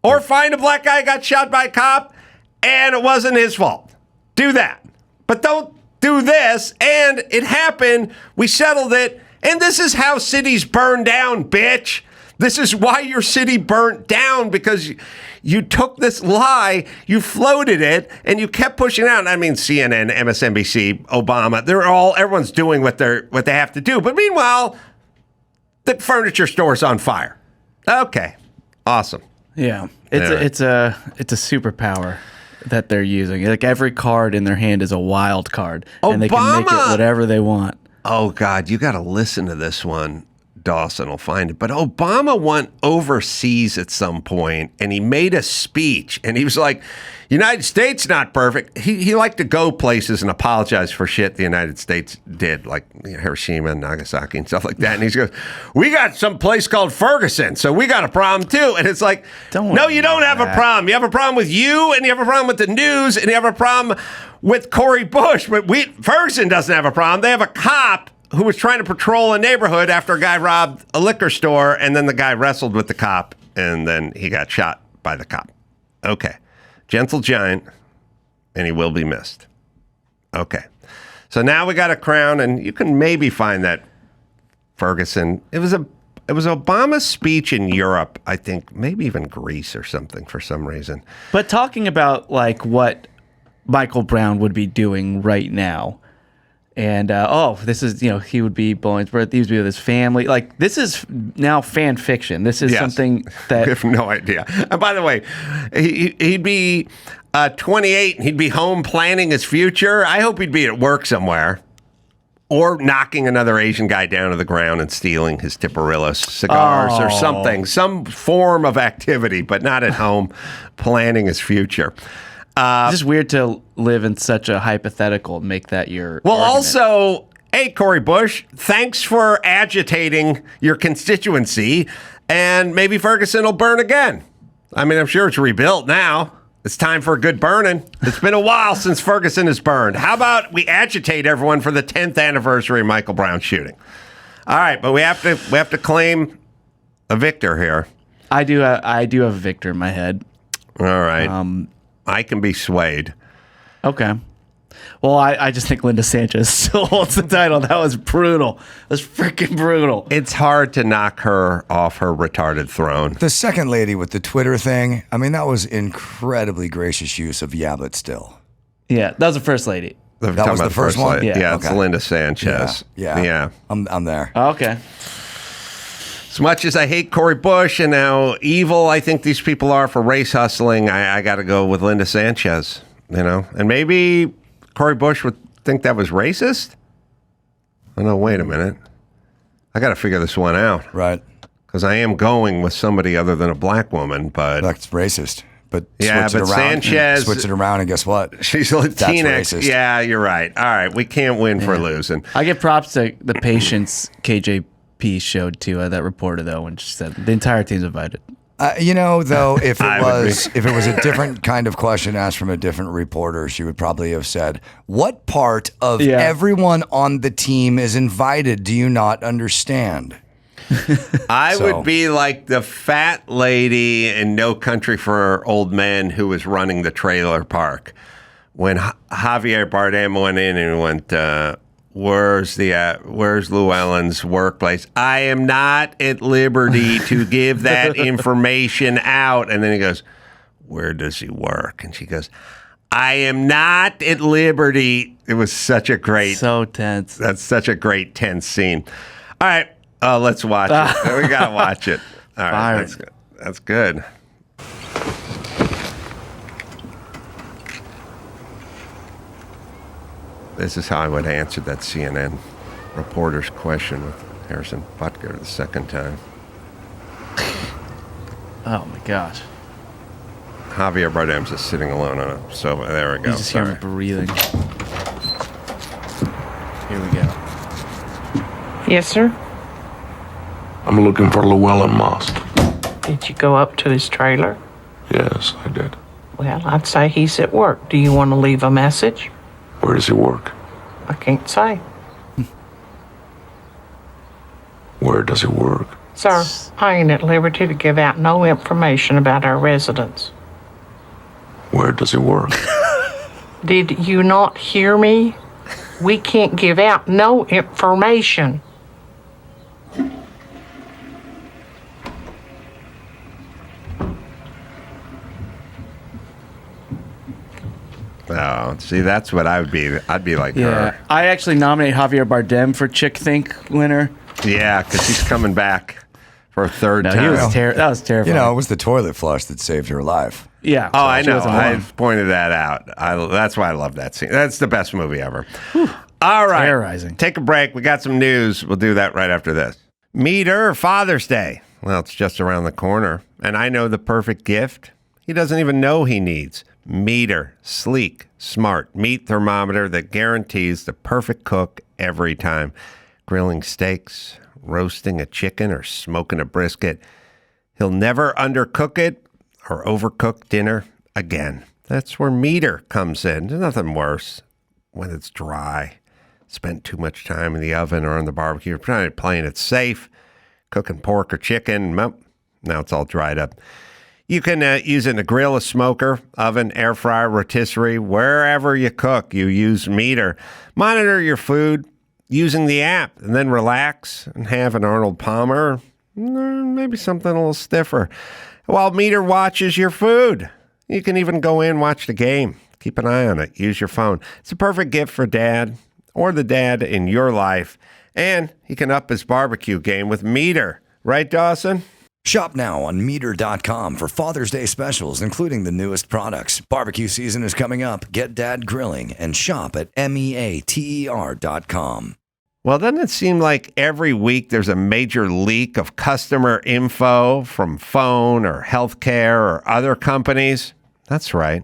Or find a black guy who got shot by a cop and it wasn't his fault. Do that. But don't do this. And it happened. We settled it. And this is how cities burn down, bitch. This is why your city burnt down, because you took this lie, you floated it, and you kept pushing it out. I mean, CNN, MSNBC, Obama, everyone's doing what they have to do. But meanwhile, the furniture store's on fire. Okay. Awesome. Yeah. It's a superpower that they're using. Like every card in their hand is a wild card, and they can make it whatever they want. Oh God, you got to listen to this one. Dawson will find it. But Obama went overseas at some point, and he made a speech, and he was like, United States not perfect. He liked to go places and apologize for shit the United States did, like Hiroshima and Nagasaki and stuff like that. And he goes, we got some place called Ferguson, so we got a problem too. And it's like, no, you don't have a problem. You have a problem with you, and you have a problem with the news, and you have a problem with Cori Bush. But Ferguson doesn't have a problem. They have a cop who was trying to patrol a neighborhood after a guy robbed a liquor store, and then the guy wrestled with the cop, and then he got shot by the cop. Okay. Gentle giant, and he will be missed. Okay. So now we got a crown, and you can maybe find that Ferguson. It was Obama's speech in Europe, I think, maybe even Greece or something for some reason. But talking about like what Michael Brown would be doing right now, and this is, he would be blowing his birth, he would be with his family. Like, this is now fan fiction. This is something that I have no idea. And by the way, he'd be 28 and he'd be home planning his future. I hope he'd be at work somewhere, or knocking another Asian guy down to the ground and stealing his Tiparillos cigars or something, some form of activity, but not at home planning his future. It's just weird to live in such a hypothetical and make that your Well, argument. also, hey, Cori Bush, thanks for agitating your constituency, and maybe Ferguson will burn again. I mean, I'm sure it's rebuilt now. It's time for a good burning. It's been a while since Ferguson has burned. How about we agitate everyone for the 10th anniversary of Michael Brown's shooting? All right, but we have to claim a victor here. I do have a victor in my head. All right. I can be swayed. Okay. Well, I just think Linda Sanchez still holds the title. That was brutal. That's freaking brutal. It's hard to knock her off her retarded throne. The second lady with the Twitter thing, I mean, that was incredibly gracious use of yeah, but still. Yeah, that was the first lady. That was the first one? Yeah, it's Okay. Linda Sanchez. Yeah. I'm there. Okay. As much as I hate Cori Bush and how evil I think these people are for race hustling, I got to go with Linda Sanchez, And maybe Cori Bush would think that was racist? Oh, no, wait a minute. I got to figure this one out. Right. Because I am going with somebody other than a black woman, but... That's racist. But yeah, switch it but around, Sanchez... Switch it around and guess what? She's Latinx. That's racist. Yeah, you're right. All right, we can't win for losing. I give props to the patience KJP showed to that reporter, though, when she said the entire team's invited. Though, if it was a different kind of question asked from a different reporter, she would probably have said, "What part of everyone on the team is invited? Do you not understand?" I would be like the fat lady in No Country for Old Men who was running the trailer park when Javier Bardem went in and went, "Where's Llewellyn's workplace? I am not at liberty to give that information out." And then he goes, "Where does he work?" And she goes, "I am not at liberty." It was such a great, so tense. That's such a great tense scene. All right, let's watch it. We gotta watch it. All right, that's good. This is how I would answer that CNN reporter's question with Harrison Butker the second time. Oh, my gosh. Javier Bardem's just sitting alone on a sofa. There we go. You just hear him breathing. Here we go. Yes, sir? I'm looking for Llewellyn Moss. Did you go up to his trailer? Yes, I did. Well, I'd say he's at work. Do you want to leave a message? Where does he work? I can't say. Where does he work? Sir, I ain't at liberty to give out no information about our residents. Where does he work? Did you not hear me? We can't give out no information. Oh, see, that's what I would be. I'd be like her. I actually nominate Javier Bardem for Chick Think winner. Yeah, because he's coming back for a third time. That was terrifying. It was the toilet flush that saved her life. Yeah. Oh, I know. I've pointed that out. That's why I love that scene. That's the best movie ever. All right. Terrorizing. Take a break. We got some news. We'll do that right after this. Meet her Father's Day. Well, it's just around the corner. And I know the perfect gift he doesn't even know he needs. Meter, sleek, smart meat thermometer that guarantees the perfect cook every time. Grilling steaks, roasting a chicken, or smoking a brisket. He'll never undercook it or overcook dinner again. That's where Meter comes in. There's nothing worse when it's dry. Spent too much time in the oven or on the barbecue. Trying to playing it safe, cooking pork or chicken. Well, now it's all dried up. You can use it in a grill, a smoker, oven, air fryer, rotisserie, wherever you cook, you use Meter. Monitor your food using the app and then relax and have an Arnold Palmer, maybe something a little stiffer, while Meter watches your food. You can even go in, watch the game. Keep an eye on it. Use your phone. It's a perfect gift for dad or the dad in your life. And he can up his barbecue game with Meter. Right, Dawson? Shop now on Meter.com for Father's Day specials, including the newest products. Barbecue season is coming up. Get dad grilling and shop at MEATER.com. Well, doesn't it seem like every week there's a major leak of customer info from phone or healthcare or other companies? That's right.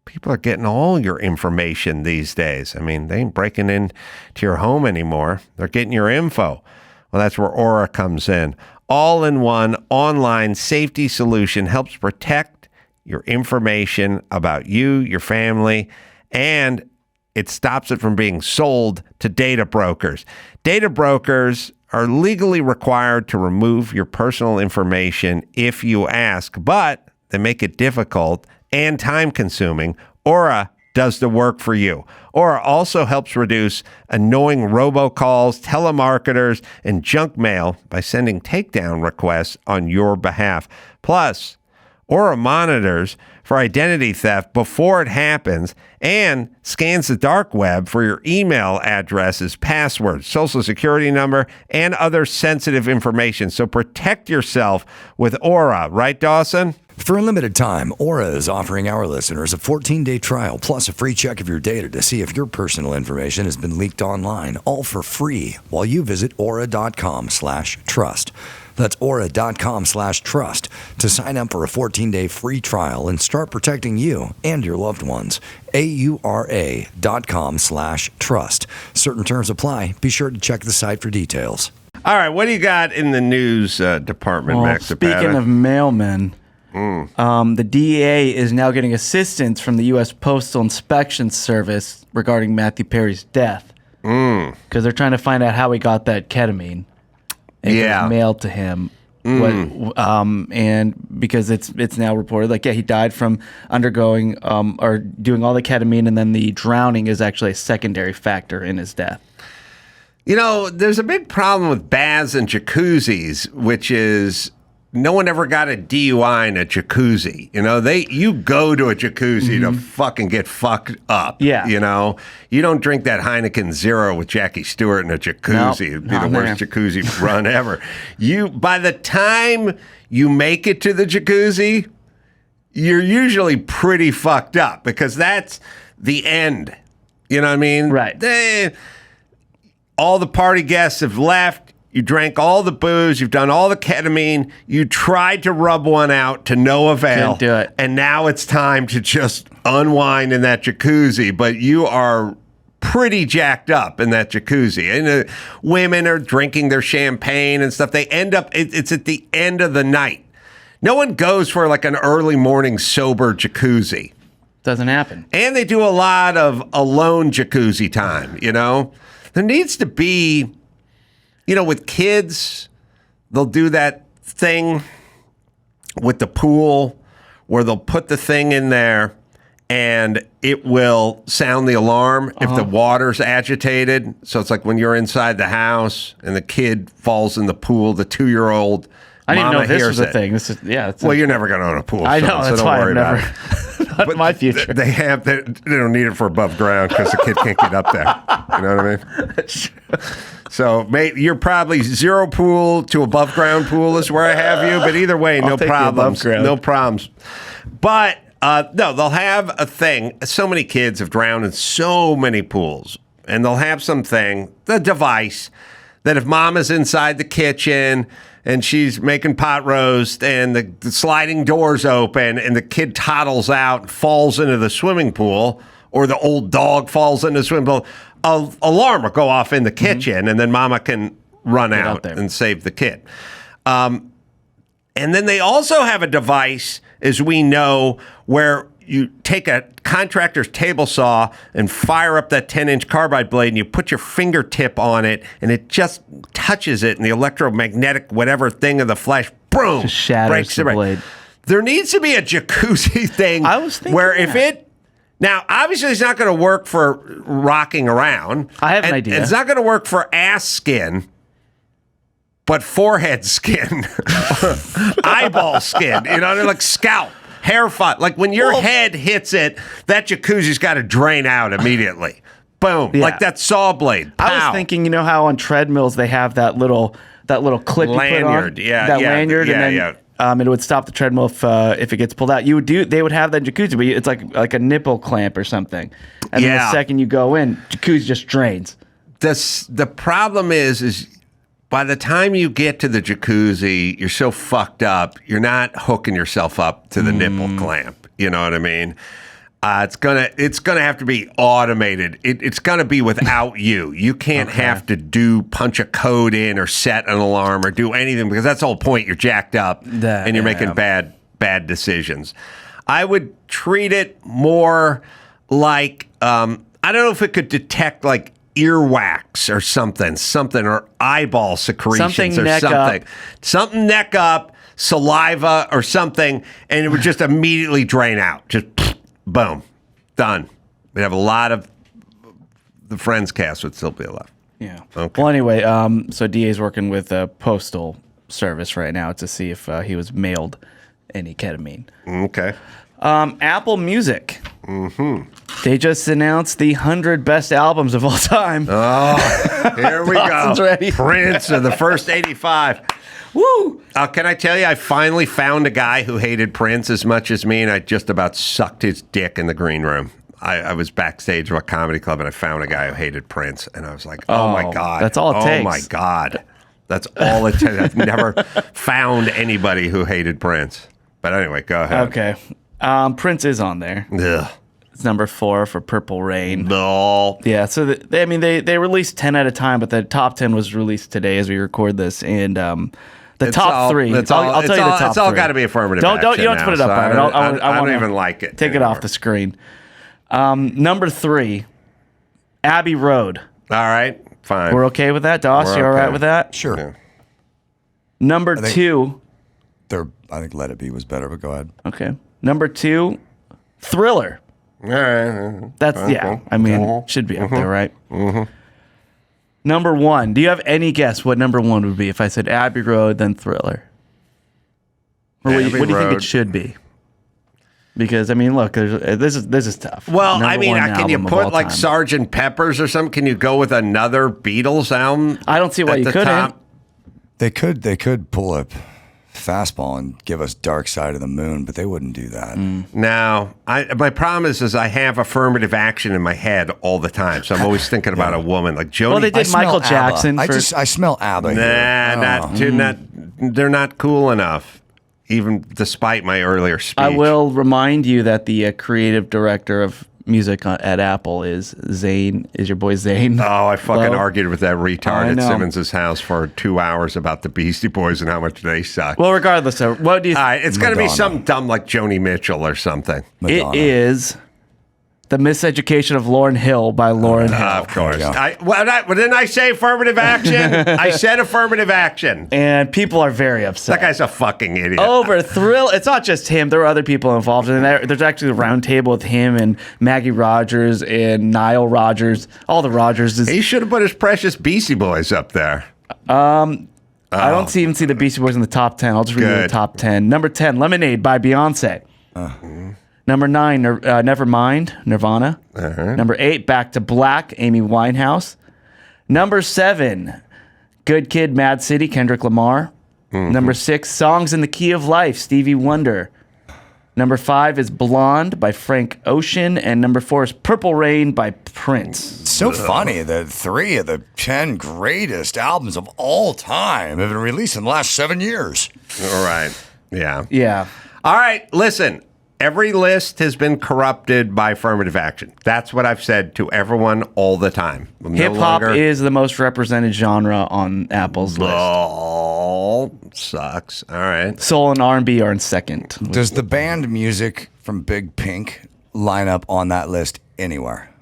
People are getting all your information these days. I mean, they ain't breaking into your home anymore. They're getting your info. Well, that's where Aura comes in. All-in-one online safety solution helps protect your information about you, your family, and it stops it from being sold to data brokers. Data brokers are legally required to remove your personal information if you ask, but they make it difficult and time-consuming. Aura does the work for you. Aura also helps reduce annoying robocalls, telemarketers, and junk mail by sending takedown requests on your behalf. Plus, Aura monitors for identity theft before it happens and scans the dark web for your email addresses, passwords, social security number, and other sensitive information. So protect yourself with Aura, right, Dawson? For a limited time, Aura is offering our listeners a 14-day trial plus a free check of your data to see if your personal information has been leaked online, all for free, while you visit aura.com/trust. That's aura.com/trust to sign up for a 14-day free trial and start protecting you and your loved ones. aura.com/trust. Certain terms apply. Be sure to check the site for details. All right, what do you got in the news department, Max? Speaking of mailmen, the DEA is now getting assistance from the U.S. Postal Inspection Service regarding Matthew Perry's death. Because they're trying to find out how he got that ketamine. It was mailed to him. And because it's now reported, he died from undergoing or doing all the ketamine, and then the drowning is actually a secondary factor in his death. You know, there's a big problem with baths and jacuzzis, which is no one ever got a DUI in a jacuzzi. You know, you go to a jacuzzi to fucking get fucked up. Yeah. You know, you don't drink that Heineken Zero with Jackie Stewart in a jacuzzi. It'd be the worst jacuzzi run ever. By the time you make it to the jacuzzi, you're usually pretty fucked up because that's the end. You know what I mean? Right. All the party guests have left. You drank all the booze. You've done all the ketamine. You tried to rub one out to no avail. Couldn't do it. And now it's time to just unwind in that jacuzzi. But you are pretty jacked up in that jacuzzi. And women are drinking their champagne and stuff. They end up, it's at the end of the night. No one goes for an early morning sober jacuzzi. Doesn't happen. And they do a lot of alone jacuzzi time, you know? There needs to be... You know, with kids, they'll do that thing with the pool where they'll put the thing in there and it will sound the alarm if the water's agitated. So it's like when you're inside the house and the kid falls in the pool, the 2-year-old I didn't know mama this hears was a it. thing. This is Well, you're never going to own a pool. I know, so that's don't why worry I've about never. it. Not my future. They don't need it for above ground because the kid can't get up there. You know what I mean? That's true. So, mate, you're probably zero pool to above ground pool is where I have you. But either way, no problems. No problems. But no, they'll have a thing. So many kids have drowned in so many pools, and they'll have something, the device, that if mom is inside the kitchen and she's making pot roast and the sliding doors open and the kid toddles out and falls into the swimming pool, or the old dog falls into the swimming pool, an alarm will go off in the kitchen, and then mama can run out and save the kid. And then they also have a device, as we know, where you take a contractor's table saw and fire up that 10-inch carbide blade, and you put your fingertip on it, and it just touches it, and the electromagnetic whatever thing of the flesh, boom, just shatters breaks the blade. There needs to be a jacuzzi thing I was thinking where that. if it... Now, obviously, it's not going to work for rocking around. I have an idea. It's not going to work for ass skin, but forehead skin, eyeball skin, you know, like scalp. Hair fun. Like when your head hits it, that jacuzzi's got to drain out immediately. Boom. Yeah. Like that saw blade. Pow. I was thinking, you know how on treadmills they have that little clip lanyard. you put on? Lanyard, and then it would stop the treadmill if it gets pulled out. They would have that jacuzzi, but it's like a nipple clamp or something. And then the second you go in, jacuzzi just drains. The problem is by the time you get to the jacuzzi, you're so fucked up, you're not hooking yourself up to the nipple clamp. You know what I mean? It's gonna have to be automated. It's gonna be without you. You can't have to punch a code in or set an alarm or do anything, because that's the whole point. You're jacked up and you're making bad decisions. I would treat it more like I don't know if it could detect like earwax or something or eyeball secretions something neck up, saliva or something, and it would just immediately drain out. Just boom, done. We'd have a lot of the Friends cast would still be alive. Yeah. Okay. Well, anyway, so DA's working with Postal Service right now to see if he was mailed any ketamine. Okay. Apple Music. Mm-hmm. They just announced the 100 best albums of all time. Oh, here we go. Ready. Prince of the first 85. Woo! Can I tell you, I finally found a guy who hated Prince as much as me, and I just about sucked his dick in the green room. I was backstage of a comedy club, and I found a guy who hated Prince, and I was like, oh my God. That's all it takes. Oh, my God. That's all it takes. I've never found anybody who hated Prince. But anyway, go ahead. Okay. Prince is on there. Ugh. It's number 4 for Purple Rain. No. Yeah, so they released 10 at a time, but the top 10 was released today as we record this, and the top 3. I'll tell you the top 3. It's all got to be affirmative action. You don't have to put it up. I don't even like it. Take it off the screen. Number 3, Abbey Road. All right, fine. We're okay with that, Doss? You all right with that? Sure. Yeah. Number 2. I think Let It Be was better, but go ahead. Okay. Number 2, Thriller. All right. That's, should be up there, right? Mm-hmm. Number 1. Do you have any guess what number 1 would be if I said Abbey Road, then Thriller? Or what do you think it should be? Because, look, this is tough. Well, Number one can you album of put all like time. Sgt. Pepper's or something? Can you go with another Beatles album? I don't see why you couldn't. top? They could pull a fastball and give us Dark Side of the Moon, but they wouldn't do that. No, my problem is I have affirmative action in my head all the time, so I'm always thinking about a woman like Joni. Well, they did Michael Jackson. I smell ABBA. They're not cool enough, even despite my earlier speech. I will remind you that the creative director of music at Apple is Zane. Is your boy Zane? Oh, I fucking argued with that retard at know. Simmons' house for 2 hours about the Beastie Boys and how much they suck. Well, regardless, what do you? It's got to be something dumb like Joni Mitchell or something. It is The Miseducation of Lauryn Hill by Lauryn Hill. Of course. Didn't I say affirmative action? I said affirmative action. And people are very upset. That guy's a fucking idiot. Over Thrill. It's not just him. There are other people involved. And there's actually a round table with him and Maggie Rogers and Nile Rodgers. All the Rodgerses. He should have put his precious Beastie Boys up there. I don't even see the Beastie Boys in the top 10. I'll just read you the top 10. Number 10, Lemonade by Beyonce. Number 9, Nevermind, Nirvana. Number 8, Back to Black, Amy Winehouse. Number 7, Good Kid, Mad City, Kendrick Lamar. Number 6, Songs in the Key of Life, Stevie Wonder. Number 5 is Blonde by Frank Ocean. And number 4 is Purple Rain by Prince. It's so funny that 3 of the 10 greatest albums of all time have been released in the last 7 years. All right. Yeah. Yeah. All right. Listen. Every list has been corrupted by affirmative action. That's what I've said to everyone all the time. Hip hop is the most represented genre on Apple's list. Oh, sucks. All right. Soul and R&B are in second. Does the band music from Big Pink line up on that list anywhere?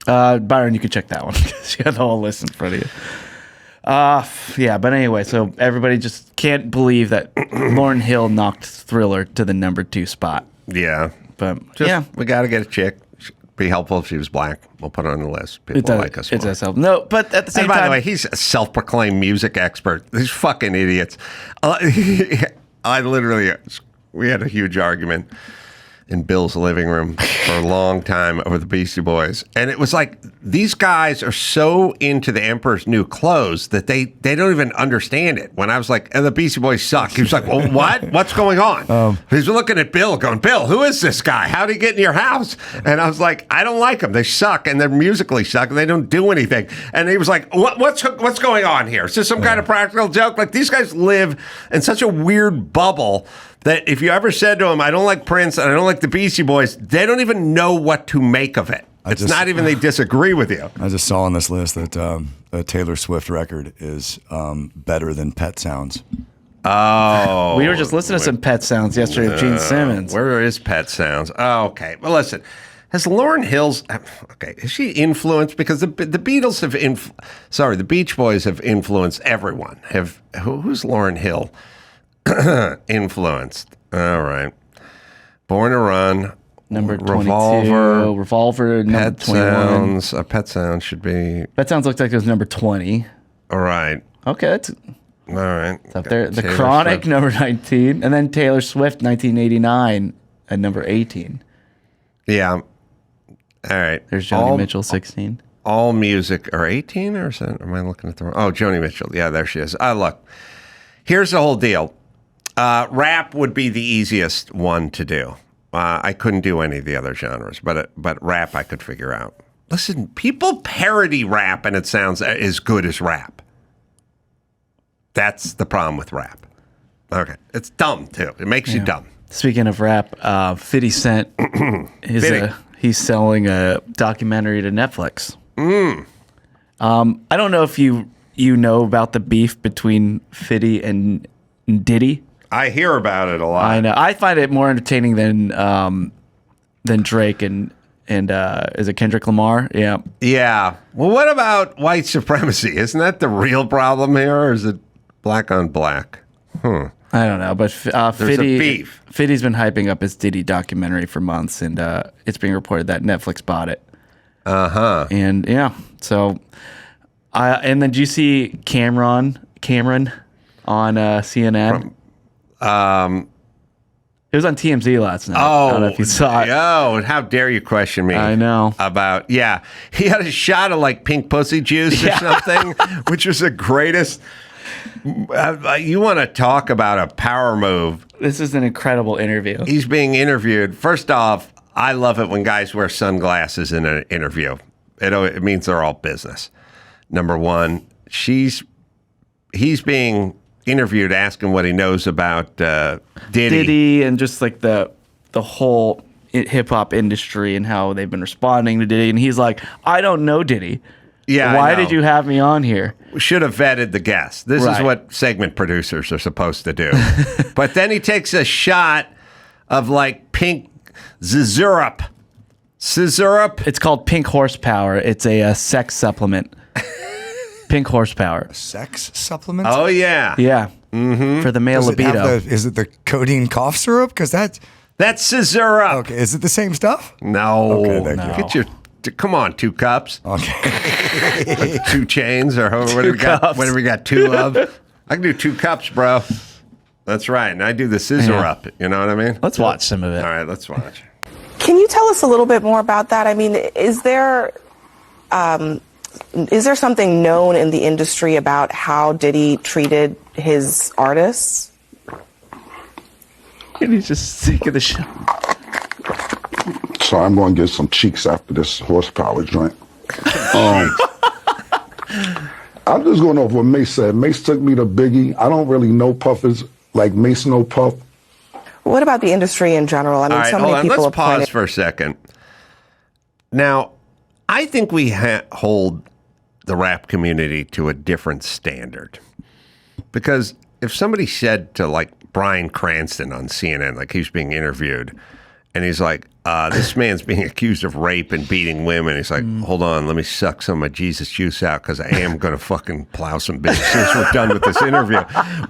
Byron, you can check that one because you have the whole list in front of you. Yeah, but anyway, so everybody just can't believe that Lauryn Hill knocked Thriller to the number 2 spot. Yeah. But we got to get a chick. Be helpful if she was black. We'll put her on the list. People like us. It does help. No, but at the same time. By the way, he's a self-proclaimed music expert. These fucking idiots. We had a huge argument in Bill's living room for a long time over the Beastie Boys. And it was like, these guys are so into the Emperor's New Clothes that they don't even understand it. When I was like, the Beastie Boys suck. He was like, well, what? What's going on? He's looking at Bill going, Bill, who is this guy? How'd he get in your house? And I was like, I don't like them. They suck, and they're musically suck, and they don't do anything. And he was like, what's going on here? Is this some kind of practical joke? Like, these guys live in such a weird bubble that if you ever said to them, I don't like Prince and I don't like the Beastie Boys, they don't even know what to make of it. It's not even they disagree with you. I just saw on this list that a Taylor Swift record is better than Pet Sounds. Oh. We were just listening to some Pet Sounds yesterday with Gene Simmons. Where is Pet Sounds? Oh, okay. Well, listen. Has Lauryn Hill's... Okay, is she influenced? Because the Beatles have... the Beach Boys have influenced everyone. Who's Lauryn Hill influenced? All right. Born to Run... Number 22. Revolver, number Pet 21. Sounds. Pet Sounds should be... Pet Sounds looks like it was number 20. All right. Okay, that's... All right. It's up there. The Taylor Chronic, Swift. number 19. And then Taylor Swift, 1989, at number 18. Yeah. All right. There's Joni Mitchell, 16. All music, or 18, or is that, am I looking at the wrong? Oh, Joni Mitchell. Yeah, there she is. Look, here's the whole deal. Rap would be the easiest one to do. I couldn't do any of the other genres, but rap I could figure out. Listen, people parody rap and it sounds as good as rap. That's the problem with rap. Okay. It's dumb, too. It makes you dumb. Speaking of rap, 50 Cent, he's selling a documentary to Netflix. I don't know if you know about the beef between 50 and Diddy. I hear about it a lot. I know. I find it more entertaining than Drake and is it Kendrick Lamar? Yeah. Yeah. Well, what about white supremacy? Isn't that the real problem here, or is it black on black? I don't know, but There's a beef. 50's been hyping up his Diddy documentary for months, and it's being reported that Netflix bought it. And yeah, so and then did you see Cameron on CNN? It was on TMZ last night. I don't know if you saw it. Oh, how dare you question me? I know. About, he had a shot of like pink pussy juice or something, which was the greatest. You want to talk about a power move. This is an incredible interview. He's being interviewed. First off, I love it when guys wear sunglasses in an interview. It means they're all business. Number one, he's being interviewed asking what he knows about Diddy and just like the whole hip hop industry and how they've been responding to Diddy, and he's like, I don't know Diddy. Yeah, why did you have me on here? We should have vetted the guest. This is what segment producers are supposed to do. But then he takes a shot of like pink syrup. It's called Pink Horsepower. It's a sex supplement. Pink Horsepower. Sex supplement? Oh, yeah. Yeah. Mm-hmm. For the male libido. Is it the codeine cough syrup? Because that's syrup. Okay. Is it the same stuff? No. Okay, thank you. Come on, 2 cups. Okay. 2 chains or whatever we got. Whatever we got 2 of. I can do 2 cups, bro. That's right. And I do the scissor up. You know what I mean? Let's watch some of it. All right, let's watch. Can you tell us a little bit more about that? I mean, is there something known in the industry about how Diddy treated his artists? And he's just sick of the show. So I'm going to get some cheeks after this horsepower joint. I'm just going off what Mace said. Mace took me to Biggie. I don't really know Puffers like Mace know Puff. What about the industry in general? I mean, All right, so many people let's have pause pointed- for a second. Now, I think we hold the rap community to a different standard. Because if somebody said to like Bryan Cranston on CNN, like he's being interviewed, and he's like, this man's being accused of rape and beating women. He's like, hold on, let me suck some of my Jesus juice out because I am going to fucking plow some bitch as soon as we're done with this interview.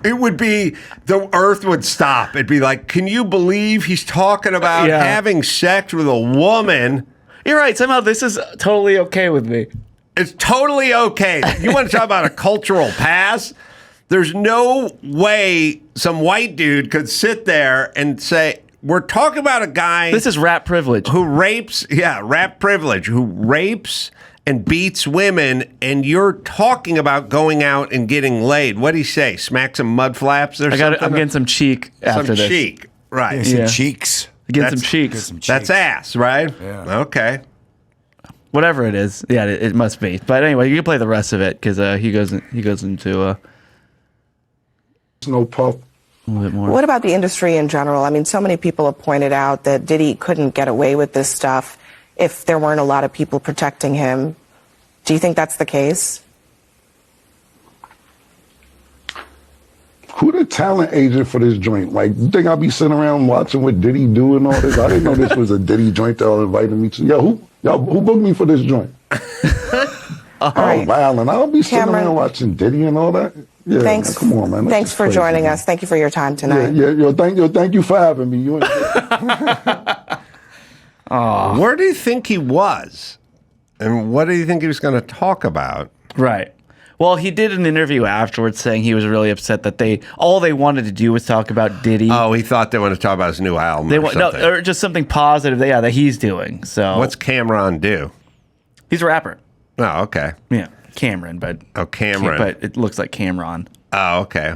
It would be, the earth would stop. It'd be like, can you believe he's talking about having sex with a woman? You're right. Somehow this is totally okay with me. It's totally okay. You want to talk about a cultural pass? There's no way some white dude could sit there and say, we're talking about a guy. This is rap privilege. Who rapes, rap privilege, who rapes and beats women, and you're talking about going out and getting laid. What do you say? Smack some mud flaps or something? I'm getting some cheek after this. Some cheek, right. Some cheeks. Get some cheeks. That's ass, right? Yeah. Okay. Whatever it is. Yeah, it must be. But anyway, you can play the rest of it because he goes into no Puff. A little bit more. What about the industry in general? I mean, so many people have pointed out that Diddy couldn't get away with this stuff if there weren't a lot of people protecting him. Do you think that's the case? Who the talent agent for this joint? Like, you think I'll be sitting around watching what Diddy do and all this? I didn't know this was a Diddy joint that y'all invited me to. Yeah, who booked me for this joint? Wow, and I'll be sitting around watching Diddy and all that. Yeah, Thanks. Man, come on, man. Thanks for joining us. Thank you for your time tonight. Thank you for having me. Where do you think he was? And what do you think he was going to talk about? Right. Well, he did an interview afterwards saying he was really upset that all they wanted to do was talk about Diddy. Oh, he thought they wanted to talk about his new album or something. No, or just something positive that he's doing. So what's Cameron do? He's a rapper. Oh, okay. Yeah, Cameron, but Cameron. But it looks like Cameron. Oh, okay.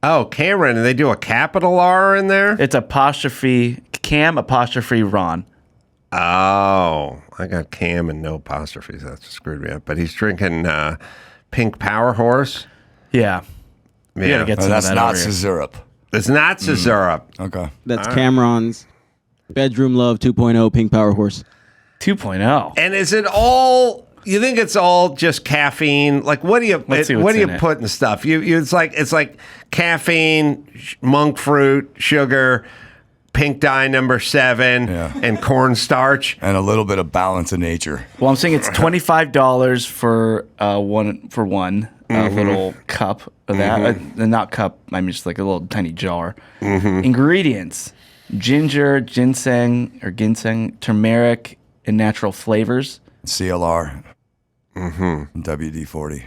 Oh, Cameron, and they do a capital R in there? It's apostrophe Cam apostrophe Ron. Oh, I got Cam and no apostrophes. That screwed me up. But he's drinking Pink Power Horse. Yeah. Yeah. You gotta get some of that's that not over here. syrup. It's not syrup. Okay. That's Cameron's Bedroom Love 2.0 Pink Power Horse. 2.0. And is it all? You think it's all just caffeine? Like, what do you Let's see what's what do you in it. put in stuff? It's like caffeine, monk fruit, sugar, pink dye number 7, and cornstarch, and a little bit of balance of nature. Well, I'm saying it's $25 for one little cup of that. Not cup. I mean, just like a little tiny jar. Ingredients: ginger, ginseng, turmeric, and natural flavors. CLR. WD-40.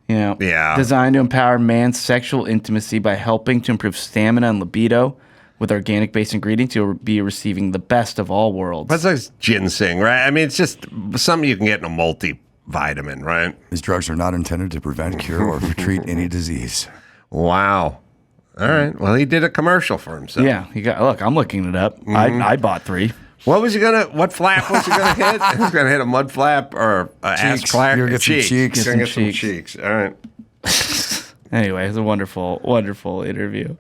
Yeah. Designed to empower man's sexual intimacy by helping to improve stamina and libido. With organic-based ingredients, you'll be receiving the best of all worlds. That's like ginseng, right? I mean, it's just something you can get in a multivitamin, right? These drugs are not intended to prevent, cure, or treat any disease. Wow. All right. Well, he did a commercial for himself. Yeah. Look, I'm looking it up. I bought 3. What flap was he gonna hit? He was gonna hit a mud flap or ass crack? You're gonna get some cheeks. Gonna get some cheeks. All right. Anyway, it's a wonderful, wonderful interview.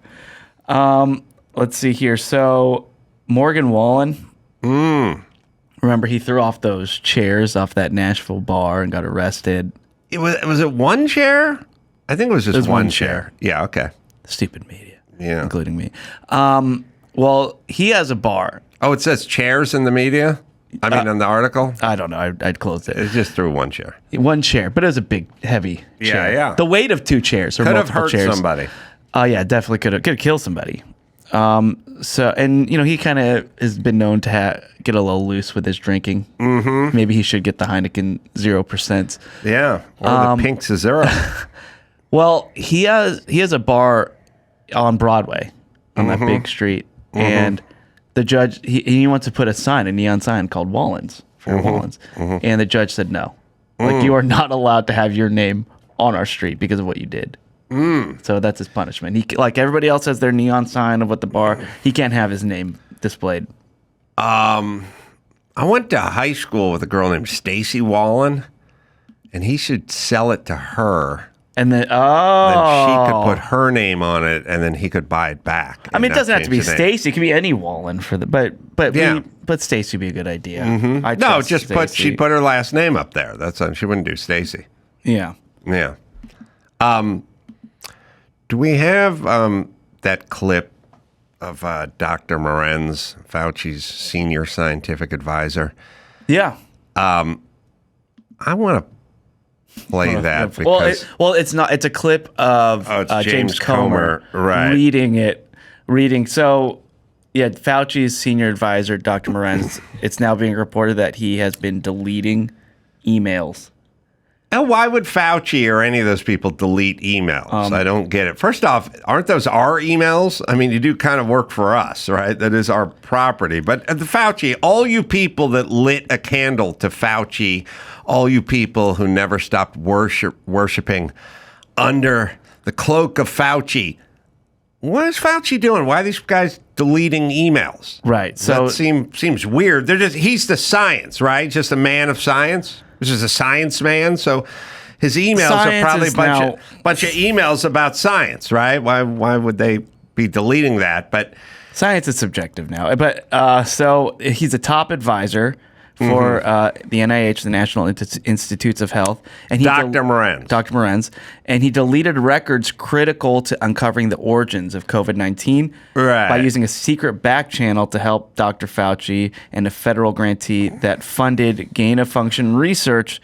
Let's see here. So Morgan Wallen. Remember, he threw off those chairs off that Nashville bar and got arrested. Was it one chair? I think it was just one chair. Yeah. Okay. Stupid media. Yeah. Including me. Well, he has a bar. Oh, it says chairs in the media? I mean, in the article? I don't know. I'd closed it. It just threw one chair. One chair, but it was a big, heavy chair. Yeah. The weight of 2 chairs or Could have multiple hurt chairs. somebody. Yeah, definitely could have killed somebody. So, and he kind of has been known to get a little loose with his drinking. Mm-hmm. Maybe he should get the Heineken 0%. Yeah, or the Pink Zero. Well, he has a bar on Broadway on that big street, and the judge he wants to put a neon sign called Wallens for Wallens, and the judge said no, like you are not allowed to have your name on our street because of what you did. So that's his punishment. He, like everybody else, has their neon sign of what the bar. He can't have his name displayed. I went to high school with a girl named Stacy Wallen, and he should sell it to her. And then, Then she could put her name on it, and then he could buy it back. I mean, it doesn't have to be Stacy. It could be any Wallen for the, but Stacy would be a good idea. No, she'd put her last name up there. That's she wouldn't do Stacy. Yeah. Yeah. Do we have that clip of Dr. Morenz, Fauci's senior scientific advisor? Yeah. I want to play that because it's not. It's a clip of James Comer right. reading. So, yeah, Fauci's senior advisor, Dr. Morenz. It's now being reported that he has been deleting emails. And why would Fauci or any of those people delete emails? I don't get it. First off, aren't those our emails? I mean, you do kind of work for us, right? That is our property. But the Fauci, all you people that lit a candle to Fauci, all you people who never stopped worshiping under the cloak of Fauci, what is Fauci doing? Why are these guys deleting emails? Right. So that seems weird. He's the science, right? Just a man of science. This is a science man, so his emails are probably a bunch of emails about science, right? Why would they be deleting that? But science is subjective now. But so he's a top advisor for the NIH, the National Institutes of Health, and Dr. Morenz, and he deleted records critical to uncovering the origins of COVID-19 right. by using a secret back channel to help Dr. Fauci and a federal grantee that funded gain-of-function research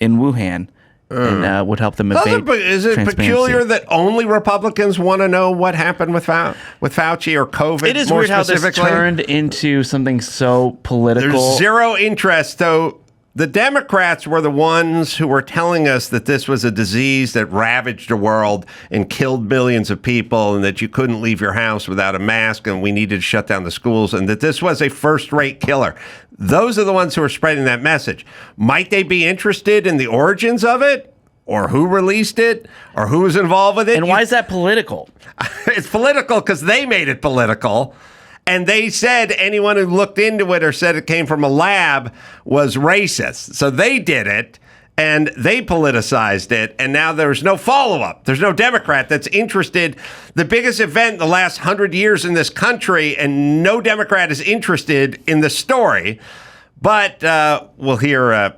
in Wuhan. And would help them evade Is it peculiar that only Republicans want to know what happened with Fauci or COVID? It is more weird how this specifically? turned into something so political. There's zero interest, though. The Democrats were the ones who were telling us that this was a disease that ravaged the world and killed millions of people, and that you couldn't leave your house without a mask, and we needed to shut down the schools, and that this was a first-rate killer. Those are the ones who are spreading that message. Might they be interested in the origins of it, or who released it, or who was involved with it? And why is that political? It's political because they made it political. And they said anyone who looked into it or said it came from a lab was racist. So they did it, and they politicized it, and now there's no follow-up. There's no Democrat that's interested. The biggest event in the last 100 years in this country, and no Democrat is interested in the story. But we'll hear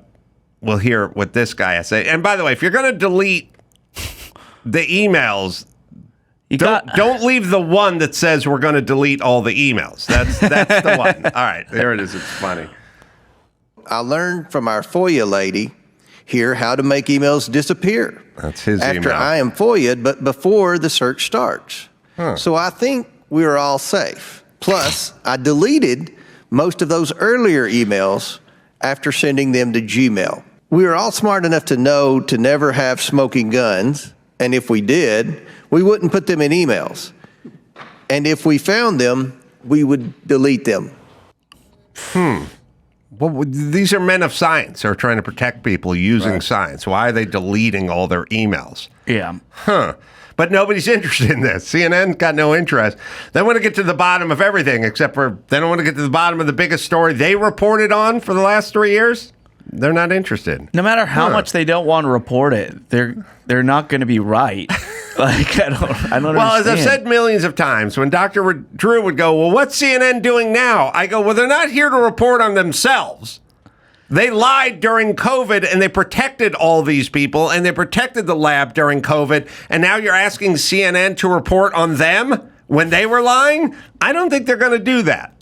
what this guy has to say. And by the way, if you're going to delete the emails, don't leave the one that says we're going to delete all the emails. That's the one. All right, there it is. It's funny. I learned from our FOIA lady here how to make emails disappear. That's his after email. I am FOIA'd, but before the search starts. So I think we are all safe. Plus, I deleted most of those earlier emails after sending them to Gmail. We are all smart enough to know to never have smoking guns, and if we did, we wouldn't put them in emails. And if we found them, we would delete them. Well, these are men of science who are trying to protect people using science. Why are they deleting all their emails? Yeah. But nobody's interested in this. CNN got no interest. They want to get to the bottom of everything, except for they don't want to get to the bottom of the biggest story they reported on for the last 3 years. They're not interested. No matter how much they don't want to report it, they're not going to be right. Like I don't Well, as I've understand. said millions of times, when Dr. Drew would go, well, what's CNN doing now? I go, well, they're not here to report on themselves. They lied during COVID, and they protected all these people, and they protected the lab during COVID, and now you're asking CNN to report on them when they were lying? I don't think they're going to do that.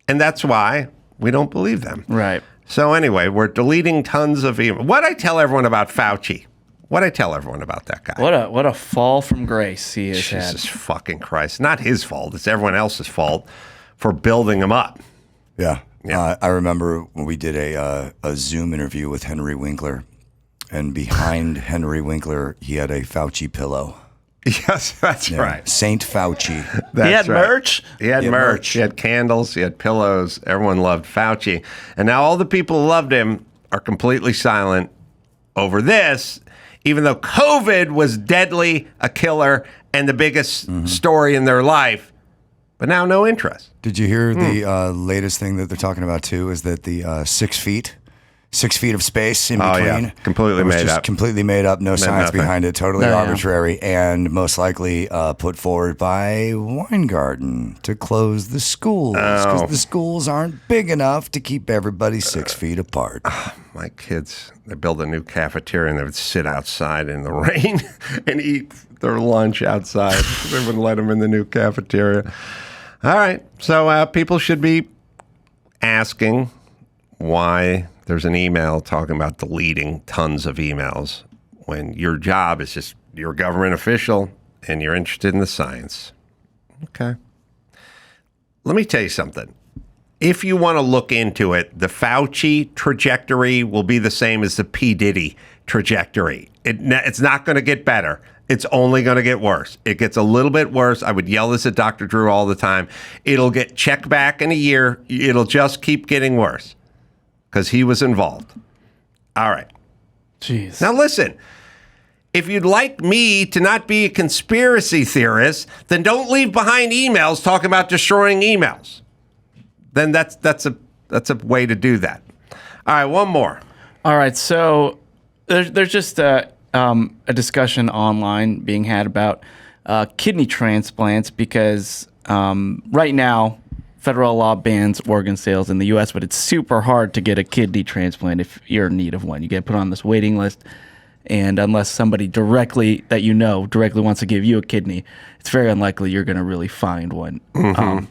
And that's why we don't believe them. Right. So anyway, we're deleting tons of emails. What'd I tell everyone about Fauci? What'd I tell everyone about that guy? What a fall from grace he has had. Jesus fucking Christ. Not his fault. It's everyone else's fault for building him up. Yeah. I remember when we did a Zoom interview with Henry Winkler, and behind Henry Winkler, he had a Fauci pillow. Yes, that's right. Saint Fauci. He had merch? He had merch. He had candles. He had pillows. Everyone loved Fauci. And now all the people who loved him are completely silent over this, even though COVID was deadly, a killer, and the biggest story in their life. But now no interest. Did you hear the latest thing that they're talking about, too, is that the 6 feet of space in between. Yeah. Completely made up. Completely made up. No science nothing. behind it. Totally arbitrary. And most likely put forward by Weingarten to close the schools. Because the schools aren't big enough to keep everybody 6 feet apart. My kids, they built a new cafeteria, and they would sit outside in the rain and eat their lunch outside. They wouldn't let them in the new cafeteria. All right. So people should be asking why there's an email talking about deleting tons of emails when your job is just you're a government official and you're interested in the science. Okay. Let me tell you something. If you want to look into it, the Fauci trajectory will be the same as the P. Diddy trajectory. It's not going to get better. It's only going to get worse. It gets a little bit worse. I would yell this at Dr. Drew all the time. It'll get checked back in a year. It'll just keep getting worse because he was involved. All right. Jeez. Now listen, if you'd like me to not be a conspiracy theorist, then don't leave behind emails talking about destroying emails. Then that's a way to do that. All right, one more. All right, so there's just a discussion online being had about kidney transplants because right now federal law bans organ sales in the U.S., but it's super hard to get a kidney transplant if you're in need of one. You get put on this waiting list, and unless somebody directly wants to give you a kidney, it's very unlikely you're going to really find one. Mm-hmm.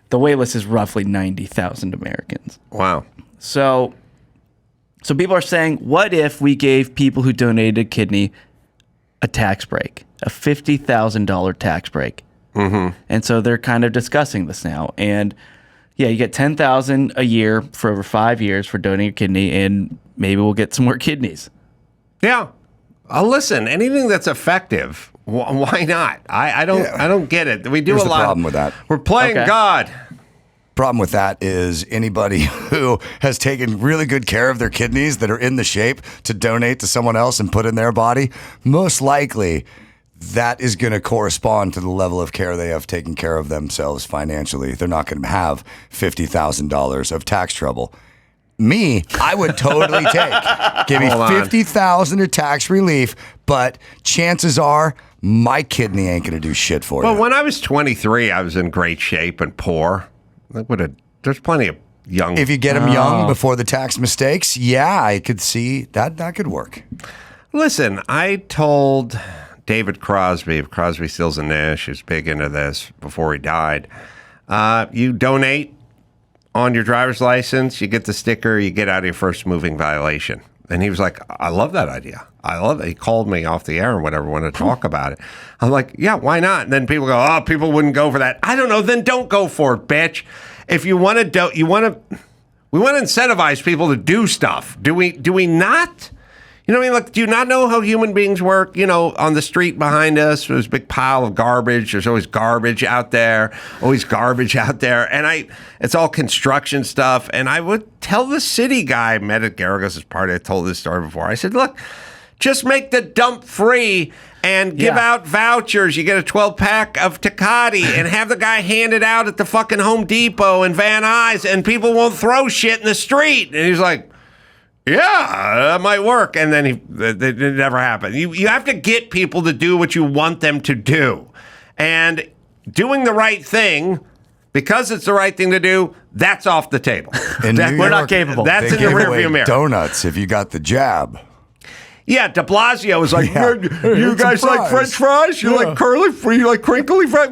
The wait list is roughly 90,000 Americans. Wow. So people are saying, what if we gave people who donated a kidney a tax break, a $50,000 tax break? Mm-hmm. And so they're kind of discussing this now. And, Yeah, you get $10,000 a year for over 5 years for donating a kidney, and maybe we'll get some more kidneys. Yeah. Listen, anything that's effective, why not? I don't get it. We do Here's a lot. the problem with that. We're playing God. Problem with that is anybody who has taken really good care of their kidneys that are in the shape to donate to someone else and put in their body, most likely that is going to correspond to the level of care they have taken care of themselves financially. They're not going to have $50,000 of tax trouble. Me, I would totally take. Give me $50,000 of tax relief, but chances are my kidney ain't going to do shit for you. Well, when I was 23, I was in great shape and poor. There's plenty of young. If you get them young before the tax mistakes, yeah, I could see that could work. Listen, I told David Crosby of Crosby, Stills and Nash, who's big into this, before he died, you donate on your driver's license, you get the sticker, you get out of your first moving violation. And he was like, I love that idea. I love it. He called me off the air and whatever, wanted to talk about it. I'm like, yeah, why not? And then people go, oh, people wouldn't go for that. I don't know. Then don't go for it, bitch. If you want to, we want to incentivize people to do stuff. Do we not? You know what I mean? Like, do you not know how human beings work? You know, on the street behind us, there's a big pile of garbage. There's always garbage out there. And it's all construction stuff. And I would tell the city guy, I met at Garagos' party, I told this story before. I said, look, just make the dump free and give out vouchers. You get a 12-pack of Tecate and have the guy hand it out at the fucking Home Depot and Van Nuys, and people won't throw shit in the street. And he's like, yeah, that might work. And then it never happened. You have to get people to do what you want them to do. And doing the right thing, because it's the right thing to do, that's off the table. We're not capable. That's in the rearview mirror. Donuts if you got the jab. Yeah, de Blasio was like, you guys like French fries? You like curly, you like crinkly fries?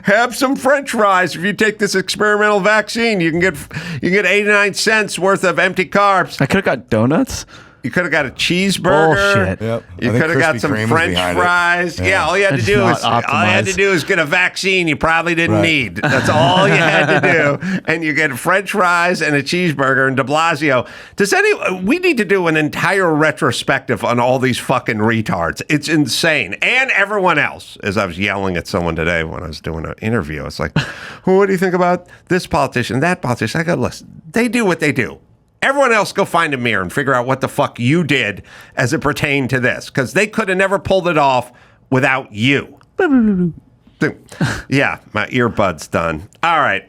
Have some French fries. If you take this experimental vaccine, you can get 89 cents worth of empty carbs. I could have got donuts. You could have got a cheeseburger. Bullshit. Yep. You could have got some French fries. Yeah, all you had to do is get a vaccine you probably didn't need. That's all you had to do. And you get French fries and a cheeseburger. And de Blasio. We need to do an entire retrospective on all these fucking retards. It's insane. And everyone else. As I was yelling at someone today when I was doing an interview, it's like, what do you think about this politician, that politician? I go, listen, they do what they do. Everyone else go find a mirror and figure out what the fuck you did as it pertained to this. Because they could have never pulled it off without you. Yeah, my earbud's done. All right.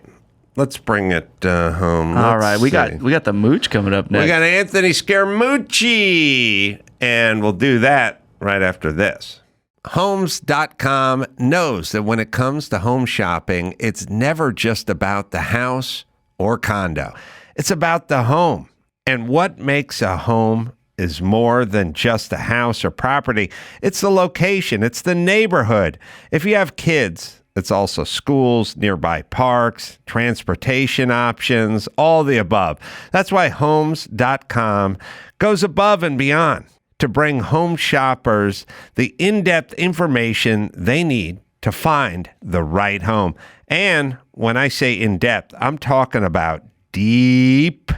Let's bring it home. All right. We got the Mooch coming up next. We got Anthony Scaramucci. And we'll do that right after this. Homes.com knows that when it comes to home shopping, it's never just about the house or condo. It's about the home. And what makes a home is more than just a house or property. It's the location. It's the neighborhood. If you have kids, it's also schools, nearby parks, transportation options, all the above. That's why Homes.com goes above and beyond to bring home shoppers the in-depth information they need to find the right home. And when I say in-depth, I'm talking about deep.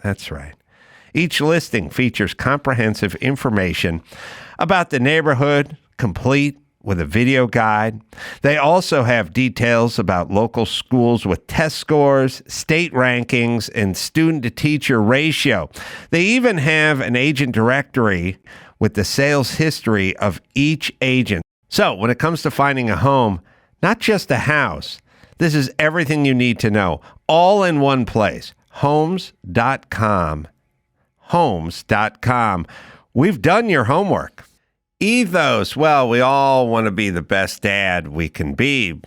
That's right. Each listing features comprehensive information about the neighborhood, complete with a video guide. They also have details about local schools with test scores, state rankings, and student-to-teacher ratio. They even have an agent directory with the sales history of each agent. So when it comes to finding a home, not just a house, this is everything you need to know, all in one place. Homes.com. Homes.com. We've done your homework. Ethos. Well, we all want to be the best dad we can be.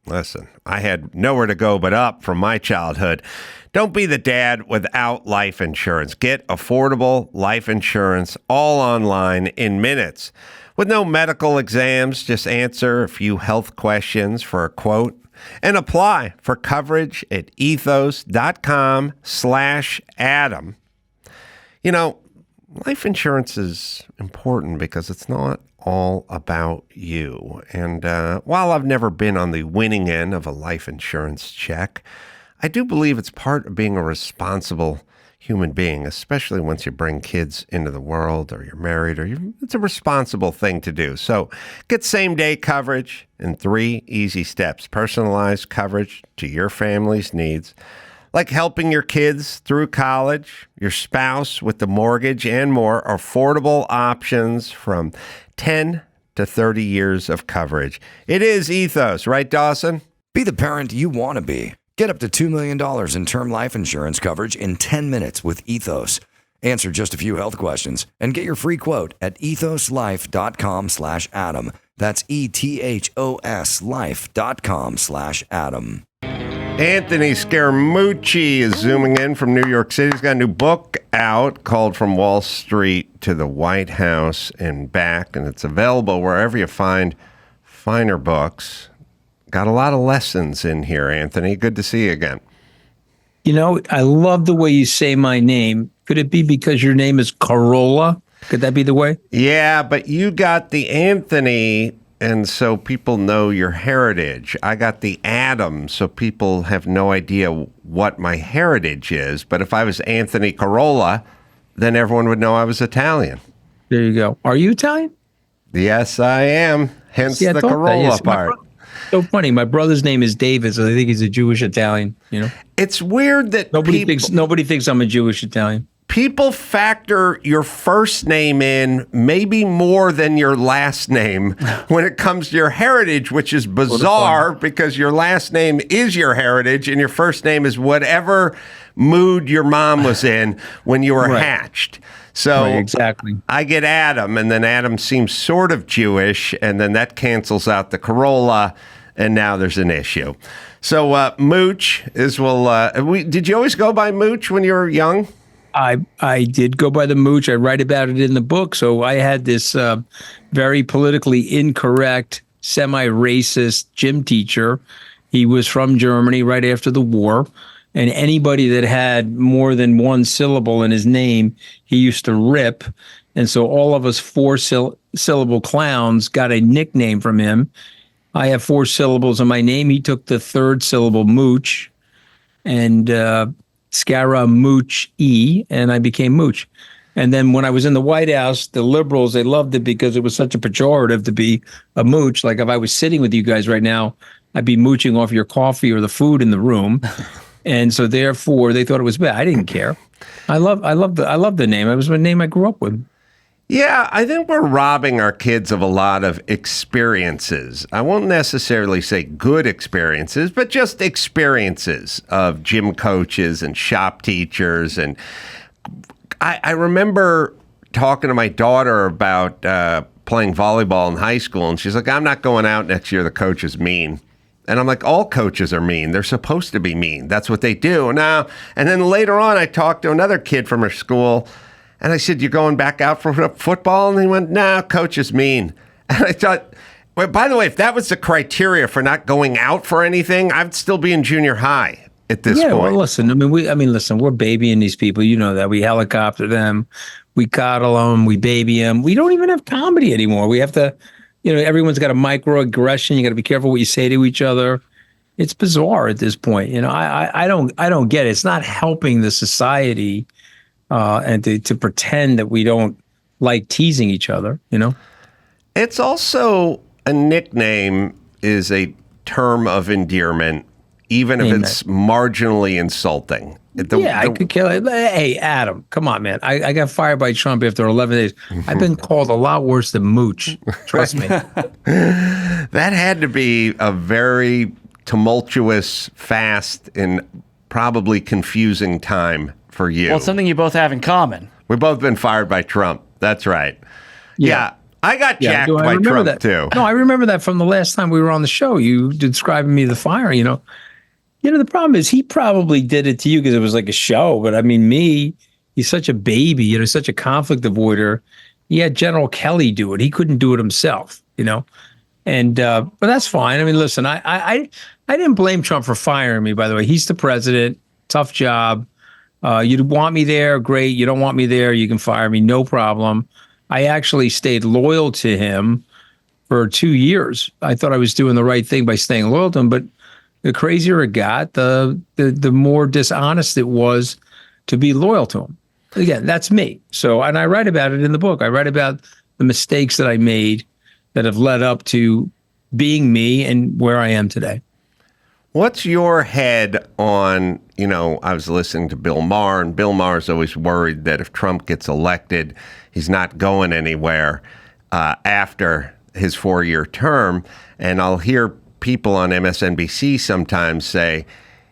Listen, I had nowhere to go but up from my childhood. Don't be the dad without life insurance. Get affordable life insurance all online in minutes. With no medical exams, just answer a few health questions for a quote and apply for coverage at ethos.com/Adam. You know, life insurance is important because it's not all about you. And while I've never been on the winning end of a life insurance check, I do believe it's part of being a responsible human being, especially once you bring kids into the world or you're married it's a responsible thing to do. So get same-day coverage in 3 easy steps. Personalized coverage to your family's needs, like helping your kids through college, your spouse with the mortgage, and more. Affordable options from 10 to 30 years of coverage. It is Ethos, right, Dawson? Be the parent you want to be. Get up to $2 million in term life insurance coverage in 10 minutes with Ethos. Answer just a few health questions and get your free quote at ethoslife.com/Adam. That's ETHOS life.com/Adam. Anthony Scaramucci is zooming in from New York City. He's got a new book out called From Wall Street to the White House and Back, and it's available wherever you find finer books. Got a lot of lessons in here, Anthony. Good to see you again. You know, I love the way you say my name. Could it be because your name is Carolla? Could that be the way? Yeah, but you got the Anthony, and so people know your heritage. I got the Adam, so people have no idea what my heritage is. But if I was Anthony Carolla, then everyone would know I was Italian. There you go. Are you Italian? Yes, I am. Hence the Carolla part. So funny. My brother's name is David, so I think he's a Jewish Italian. You know, it's weird that nobody thinks I'm a Jewish Italian. People factor your first name in maybe more than your last name when it comes to your heritage, which is bizarre because your last name is your heritage and your first name is whatever mood your mom was in when you were hatched. So exactly. I get Adam, and then Adam seems sort of Jewish, and then that cancels out the Carolla, and now there's an issue. So Mooch is, did you always go by Mooch when you were young? I did go by the Mooch. I write about it in the book. So I had this very politically incorrect, semi-racist gym teacher. He was from Germany right after the war. And anybody that had more than one syllable in his name, he used to rip. And so all of us four-syllable clowns got a nickname from him. I have 4 syllables in my name. He took the 3rd syllable, Mooch, and Scaramucci, and I became Mooch. And then when I was in the White House, the liberals, they loved it because it was such a pejorative to be a mooch. Like if I was sitting with you guys right now, I'd be mooching off your coffee or the food in the room. And so therefore they thought it was bad. I didn't care. I love the name. It was the name I grew up with. Yeah, I think we're robbing our kids of a lot of experiences. I won't necessarily say good experiences, but just experiences of gym coaches and shop teachers. And I remember talking to my daughter about playing volleyball in high school, and she's like, I'm not going out next year. The coach is mean. And I'm like, all coaches are mean. They're supposed to be mean. That's what they do. Now, and then later on, I talked to another kid from her school, and I said, you're going back out for football? And he went, nah, coach is mean. And I thought, well, by the way, if that was the criteria for not going out for anything, I'd still be in junior high at this point. Yeah, well, listen, listen, we're babying these people. You know that. We helicopter them. We coddle them. We baby them. We don't even have comedy anymore. We have to... everyone's got a microaggression. You got to be careful what you say to each other. It's bizarre at this point. I don't get it. It's not helping the society, and to pretend that we don't like teasing each other. It's also a nickname is a term of endearment, even if it's marginally insulting. I could kill it. Hey, Adam, come on, man. I got fired by Trump after 11 days. I've been called a lot worse than Mooch. Trust me. That had to be a very tumultuous, fast, and probably confusing time for you. Well, it's something you both have in common. We've both been fired by Trump. That's right. Yeah. I got jacked by Trump, too. No, I remember that from the last time we were on the show. You describing me the fire, the problem is he probably did it to you because it was like a show. But I mean, he's such a baby, such a conflict avoider. He had General Kelly do it. He couldn't do it himself, And but that's fine. I mean, listen, I didn't blame Trump for firing me. By the way, he's the president. Tough job. You want me there, great. You don't want me there, you can fire me, no problem. I actually stayed loyal to him for 2 years. I thought I was doing the right thing by staying loyal to him, but the crazier it got, the more dishonest it was to be loyal to him. Again, that's me. So, and I write about it in the book. I write about the mistakes that I made that have led up to being me and where I am today. What's your head on, I was listening to Bill Maher, and Bill Maher's always worried that if Trump gets elected, he's not going anywhere after his 4-year term. And I'll hear people on MSNBC sometimes say,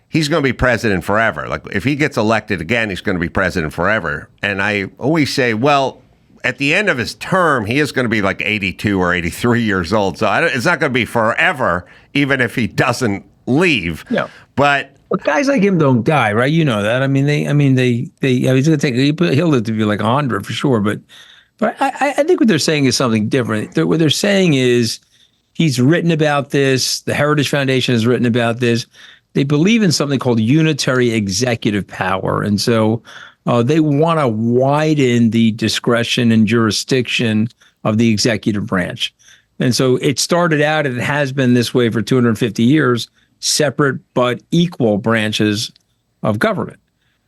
he's going to be president forever. Like, if he gets elected again, he's going to be president forever. And I always say, well, at the end of his term, he is going to be like 82 or 83 years old. So it's not going to be forever, even if he doesn't leave. Yeah. But guys like him don't die, right? You know that. He's going to take. He'll live to be like 100 for sure. But I think what they're saying is something different. What they're saying is he's written about this. The Heritage Foundation has written about this. They believe in something called unitary executive power, and so they want to widen the discretion and jurisdiction of the executive branch. And so it started out, and it has been this way for 250 years. Separate but equal branches of government.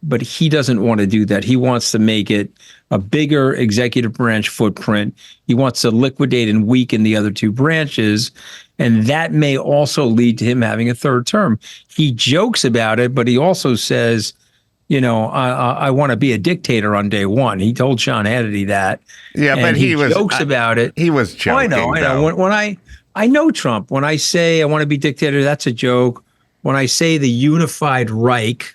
But he doesn't want to do that. He wants to make it a bigger executive branch footprint. He wants to liquidate and weaken the other two branches. And that may also lead to him having a third term. He jokes about it, but he also says, I want to be a dictator on day one. He told Sean Hannity that. Yeah, and but he jokes about it. He was joking. I know. When I know Trump. When I say I want to be dictator, that's a joke. When I say the unified Reich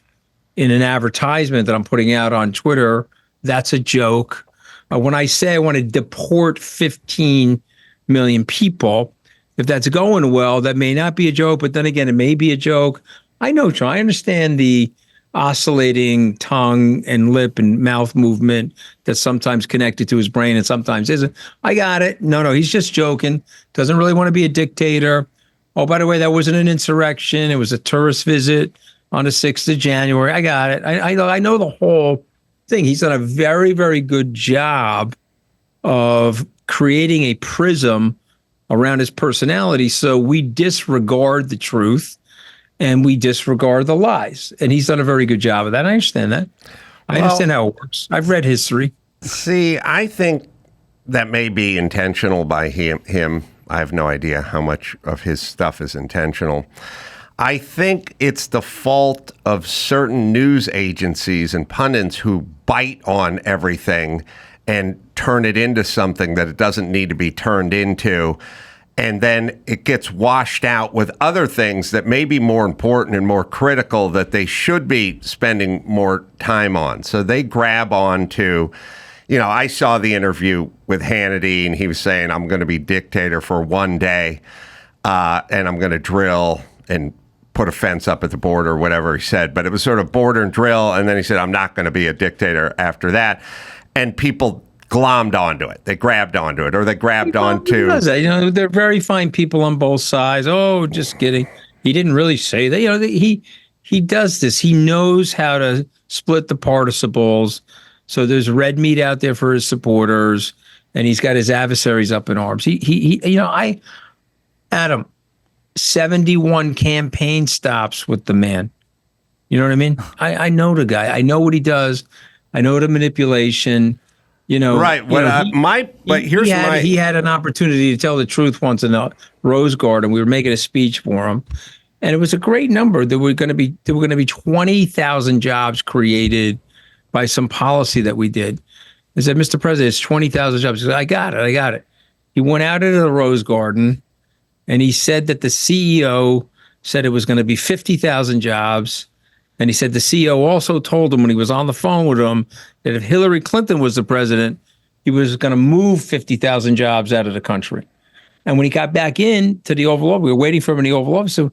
in an advertisement that I'm putting out on Twitter, that's a joke. When I say I want to deport 15 million people, if that's going well, that may not be a joke, but then again, it may be a joke. I know Trump. I understand the oscillating tongue and lip and mouth movement that's sometimes connected to his brain and sometimes isn't. I got it. No, he's just joking. Doesn't really want to be a dictator. Oh, by the way, that wasn't an insurrection. It was a tourist visit on the 6th of January. I got it. I know the whole thing. He's done a very, very good job of creating a prism around his personality. So we disregard the truth and we disregard the lies. And he's done a very good job of that. I understand that. I understand how it works. I've read history. See, I think that may be intentional by him. I have no idea how much of his stuff is intentional. I think it's the fault of certain news agencies and pundits who bite on everything and turn it into something that it doesn't need to be turned into. And then it gets washed out with other things that may be more important and more critical that they should be spending more time on. So they grab on to, I saw the interview with Hannity, and he was saying, I'm going to be dictator for one day, and I'm going to drill and put a fence up at the border, or whatever he said. But it was sort of border and drill, and then he said, I'm not going to be a dictator after that. And people glommed onto it. They grabbed onto it, or they grabbed onto. They're very fine people on both sides. Oh, just kidding. He didn't really say that. He does this. He knows how to split the participles. So there's red meat out there for his supporters, and he's got his adversaries up in arms. Adam, 71 campaign stops with the man. You know what I mean? I know the guy. I know what he does. I know the manipulation. Right. He had an opportunity to tell the truth once in the Rose Garden. We were making a speech for him, and it was a great number. There were going to be 20,000 jobs created by some policy that we did. I said, Mr. President, it's 20,000 jobs. He said, I got it. He went out into the Rose Garden, and he said that the CEO said it was going to be 50,000 jobs. And he said the CEO also told him when he was on the phone with him that if Hillary Clinton was the president, he was going to move 50,000 jobs out of the country. And when he got back in to the Oval Office, we were waiting for him in the Oval Office. So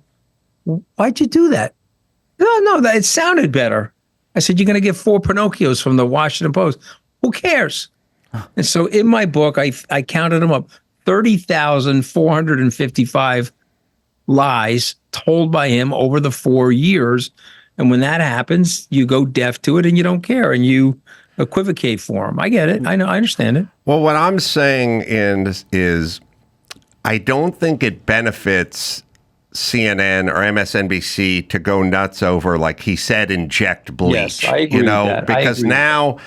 why'd you do that? No, it sounded better. I said, you're going to get 4 Pinocchios from the Washington Post. Who cares? And so in my book, I counted them up, 30,455 lies told by him over the 4 years. And when that happens, you go deaf to it and you don't care and you equivocate for him. I get it. I know. I understand it. Well, what I'm saying is I don't think it benefits CNN or MSNBC to go nuts over, like he said, inject bleach. Yes, I agree with that. Because now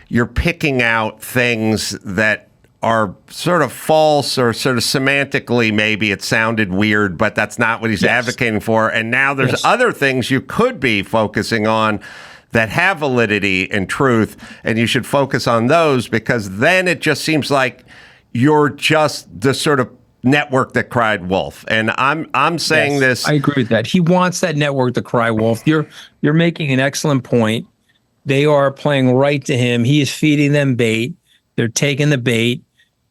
you're picking out things that are sort of false or sort of semantically, maybe it sounded weird, but that's not what he's advocating for. And now there's other things you could be focusing on that have validity and truth, and you should focus on those, because then it just seems like you're just the sort of network that cried wolf. And I'm saying this. I agree with that. He wants that network to cry wolf. You're making an excellent point. They are playing right to him. He is feeding them bait. They're taking the bait,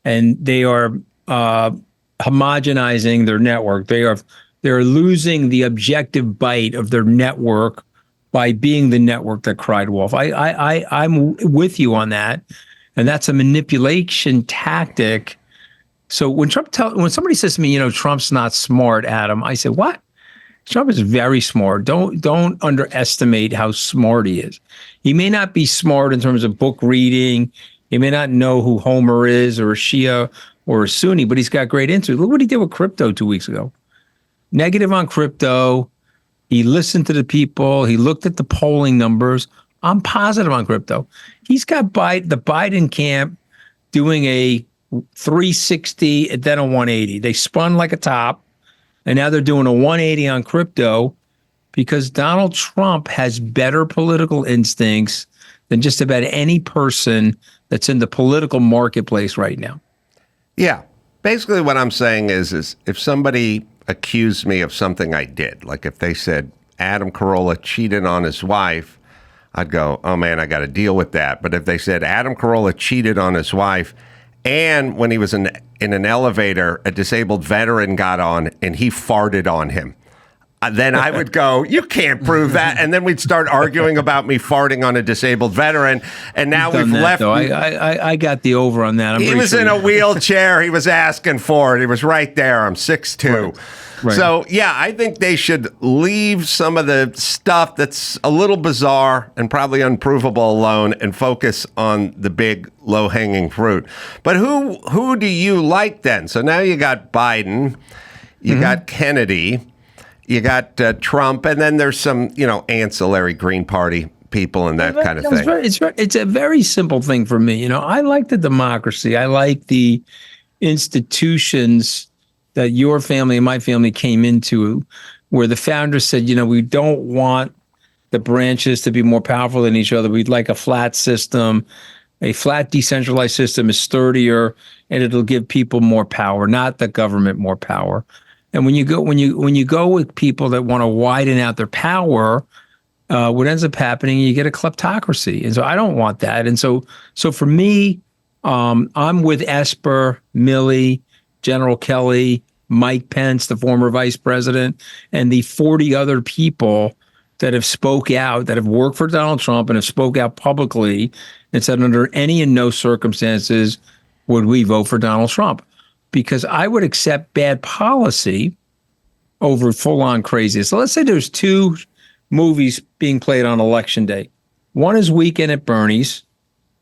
and they are homogenizing their network. They're losing the objective bite of their network by being the network that cried wolf. I'm with you on that, and that's a manipulation tactic. So when somebody says to me, Trump's not smart, Adam, I say, what? Trump is very smart. Don't underestimate how smart he is. He may not be smart in terms of book reading. He may not know who Homer is or a Shia or a Sunni, but he's got great insight. Look what he did with crypto 2 weeks ago. Negative on crypto. He listened to the people. He looked at the polling numbers. I'm positive on crypto. He's got the Biden camp doing a 360 and then a 180. They spun like a top, and now they're doing a 180 on crypto because Donald Trump has better political instincts than just about any person that's in the political marketplace right now. Yeah. Basically what I'm saying is if somebody accused me of something I did, like if they said Adam Carolla cheated on his wife, I'd go, oh man, I got to deal with that. But if they said Adam Carolla cheated on his wife, and when he was in an elevator, a disabled veteran got on and he farted on him, then I would go, you can't prove that. And then we'd start arguing about me farting on a disabled veteran. And now we've left. I got the over on that. He was in a wheelchair. He was asking for it. He was right there. I'm 6'2". Right. So, yeah, I think they should leave some of the stuff that's a little bizarre and probably unprovable alone and focus on the big low-hanging fruit. But who do you like then? So now you got Biden, you got Kennedy, you got Trump, and then there's some, ancillary Green Party people and that kind of thing. It's a very simple thing for me. I like the democracy. I like the institutions that your family and my family came into, where the founders said, we don't want the branches to be more powerful than each other. We'd like a flat system. A flat decentralized system is sturdier, and it'll give people more power, not the government more power. And when you go with people that want to widen out their power, what ends up happening, you get a kleptocracy. And so I don't want that. And so for me, I'm with Esper, Milley, General Kelly, Mike Pence, the former vice president, and the 40 other people that have spoke out, that have worked for Donald Trump and have spoke out publicly and said under any and no circumstances would we vote for Donald Trump. Because I would accept bad policy over full-on craziness. So let's say there's two movies being played on Election Day. One is Weekend at Bernie's,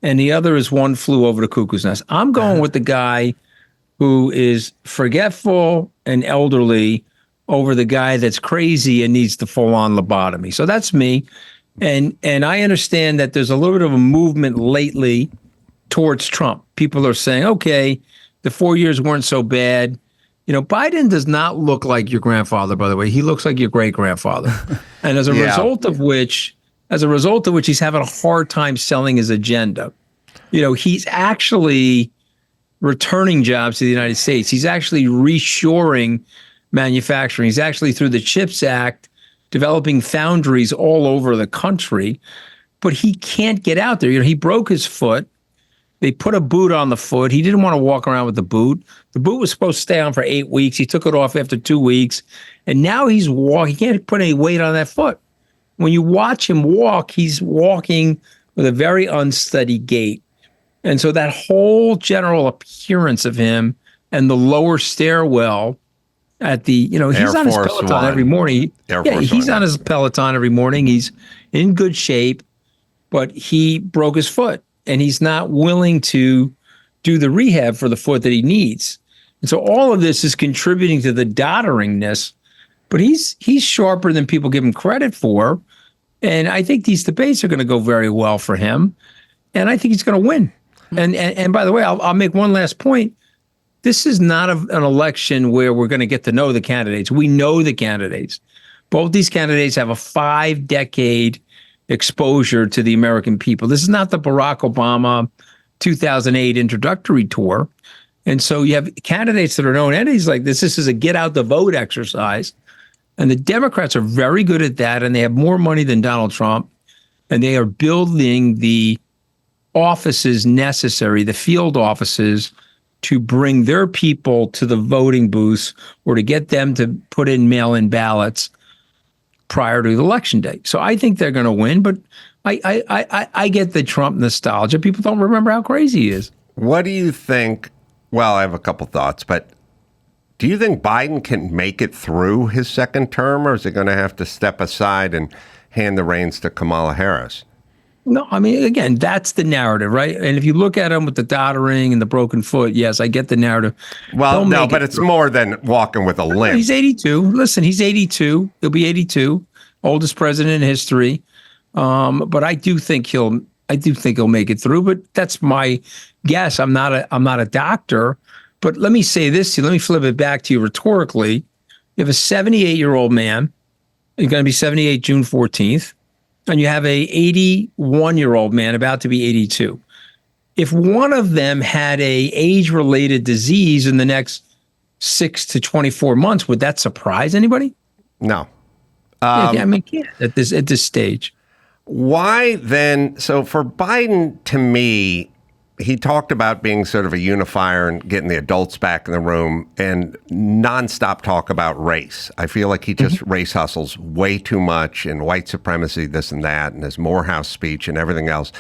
and the other is One Flew Over the Cuckoo's Nest. I'm going with the guy who is forgetful and elderly over the guy that's crazy and needs the full-on lobotomy. So that's me. And I understand that there's a little bit of a movement lately towards Trump. People are saying, okay, the 4 years weren't so bad. Biden does not look like your grandfather, by the way. He looks like your great-grandfather. And as a result of which he's having a hard time selling his agenda. He's actually returning jobs to the United States. He's actually reshoring manufacturing. He's actually, through the CHIPS Act, developing foundries all over the country. But he can't get out there. He broke his foot. They put a boot on the foot. He didn't want to walk around with the boot. The boot was supposed to stay on for 8 weeks. He took it off after 2 weeks. And now he can't put any weight on that foot. When you watch him walk, he's walking with a very unsteady gait. And so that whole general appearance of him and the lower stairwell at the, he's on his Peloton every morning. He's on his Peloton every morning. He's in good shape, but he broke his foot and he's not willing to do the rehab for the foot that he needs. And so all of this is contributing to the dodderingness, but he's sharper than people give him credit for. And I think these debates are going to go very well for him. And I think he's going to win. And by the way, I'll make one last point. This is not an election where we're going to get to know the candidates. We know the candidates. Both these candidates have a 5-decade exposure to the American people. This is not the Barack Obama 2008 introductory tour. And so you have candidates that are known entities like this. This is a get out the vote exercise. And the Democrats are very good at that. And they have more money than Donald Trump. And they are building the offices necessary, the field offices, to bring their people to the voting booths or to get them to put in mail-in ballots prior to the election day. So I think they're going to win, but I get the Trump nostalgia. People don't remember how crazy he is. What do you think? Well, I have a couple thoughts, but do you think Biden can make it through his second term, or is he going to have to step aside and hand the reins to Kamala Harris? No, I mean, again, that's the narrative, right? And if you look at him with the doddering and the broken foot, yes, I get the narrative. Well, no, but it's more than walking with a limp. He's 82. Listen, he's 82. He'll be 82, oldest president in history. But I do think he'll make it through. But that's my guess. I'm not a doctor. But let me say this to you. Let me flip it back to you rhetorically. You have a 78-year-old man. He's going to be 78 June 14th. And you have a 81-year-old man about to be 82. If one of them had a age-related disease in the next 6 to 24 months, would that surprise anybody? No. I mean, at this stage. Why then? So for Biden, to me, he talked about being sort of a unifier and getting the adults back in the room and nonstop talk about race. I feel like he just race hustles way too much and white supremacy, this and that, and his Morehouse speech and everything else.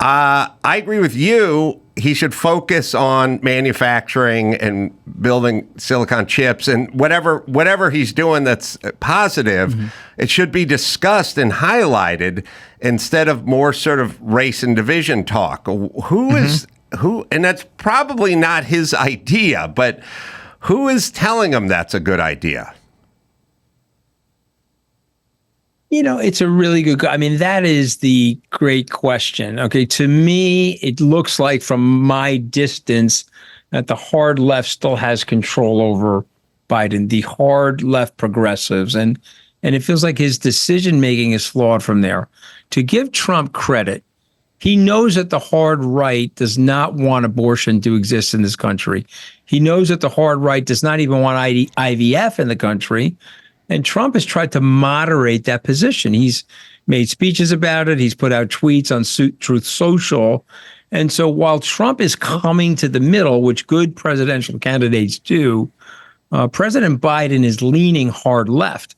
I agree with you. He should focus on manufacturing and building silicon chips and whatever he's doing that's positive. It should be discussed and highlighted instead of more sort of race and division talk. Who is who? And that's probably not his idea, but who is telling him that's a good idea? It's a really good, I mean, that is the great question. Okay. To me, it looks like from my distance that the hard left still has control over Biden, the hard left progressives. And it feels like his decision-making is flawed from there. To give Trump credit, he knows that the hard right does not want abortion to exist in this country. He knows that the hard right does not even want IVF in the country. And Trump has tried to moderate that position. He's made speeches about it. He's put out tweets on Truth Social. And so while Trump is coming to the middle, which good presidential candidates do, President Biden is leaning hard left.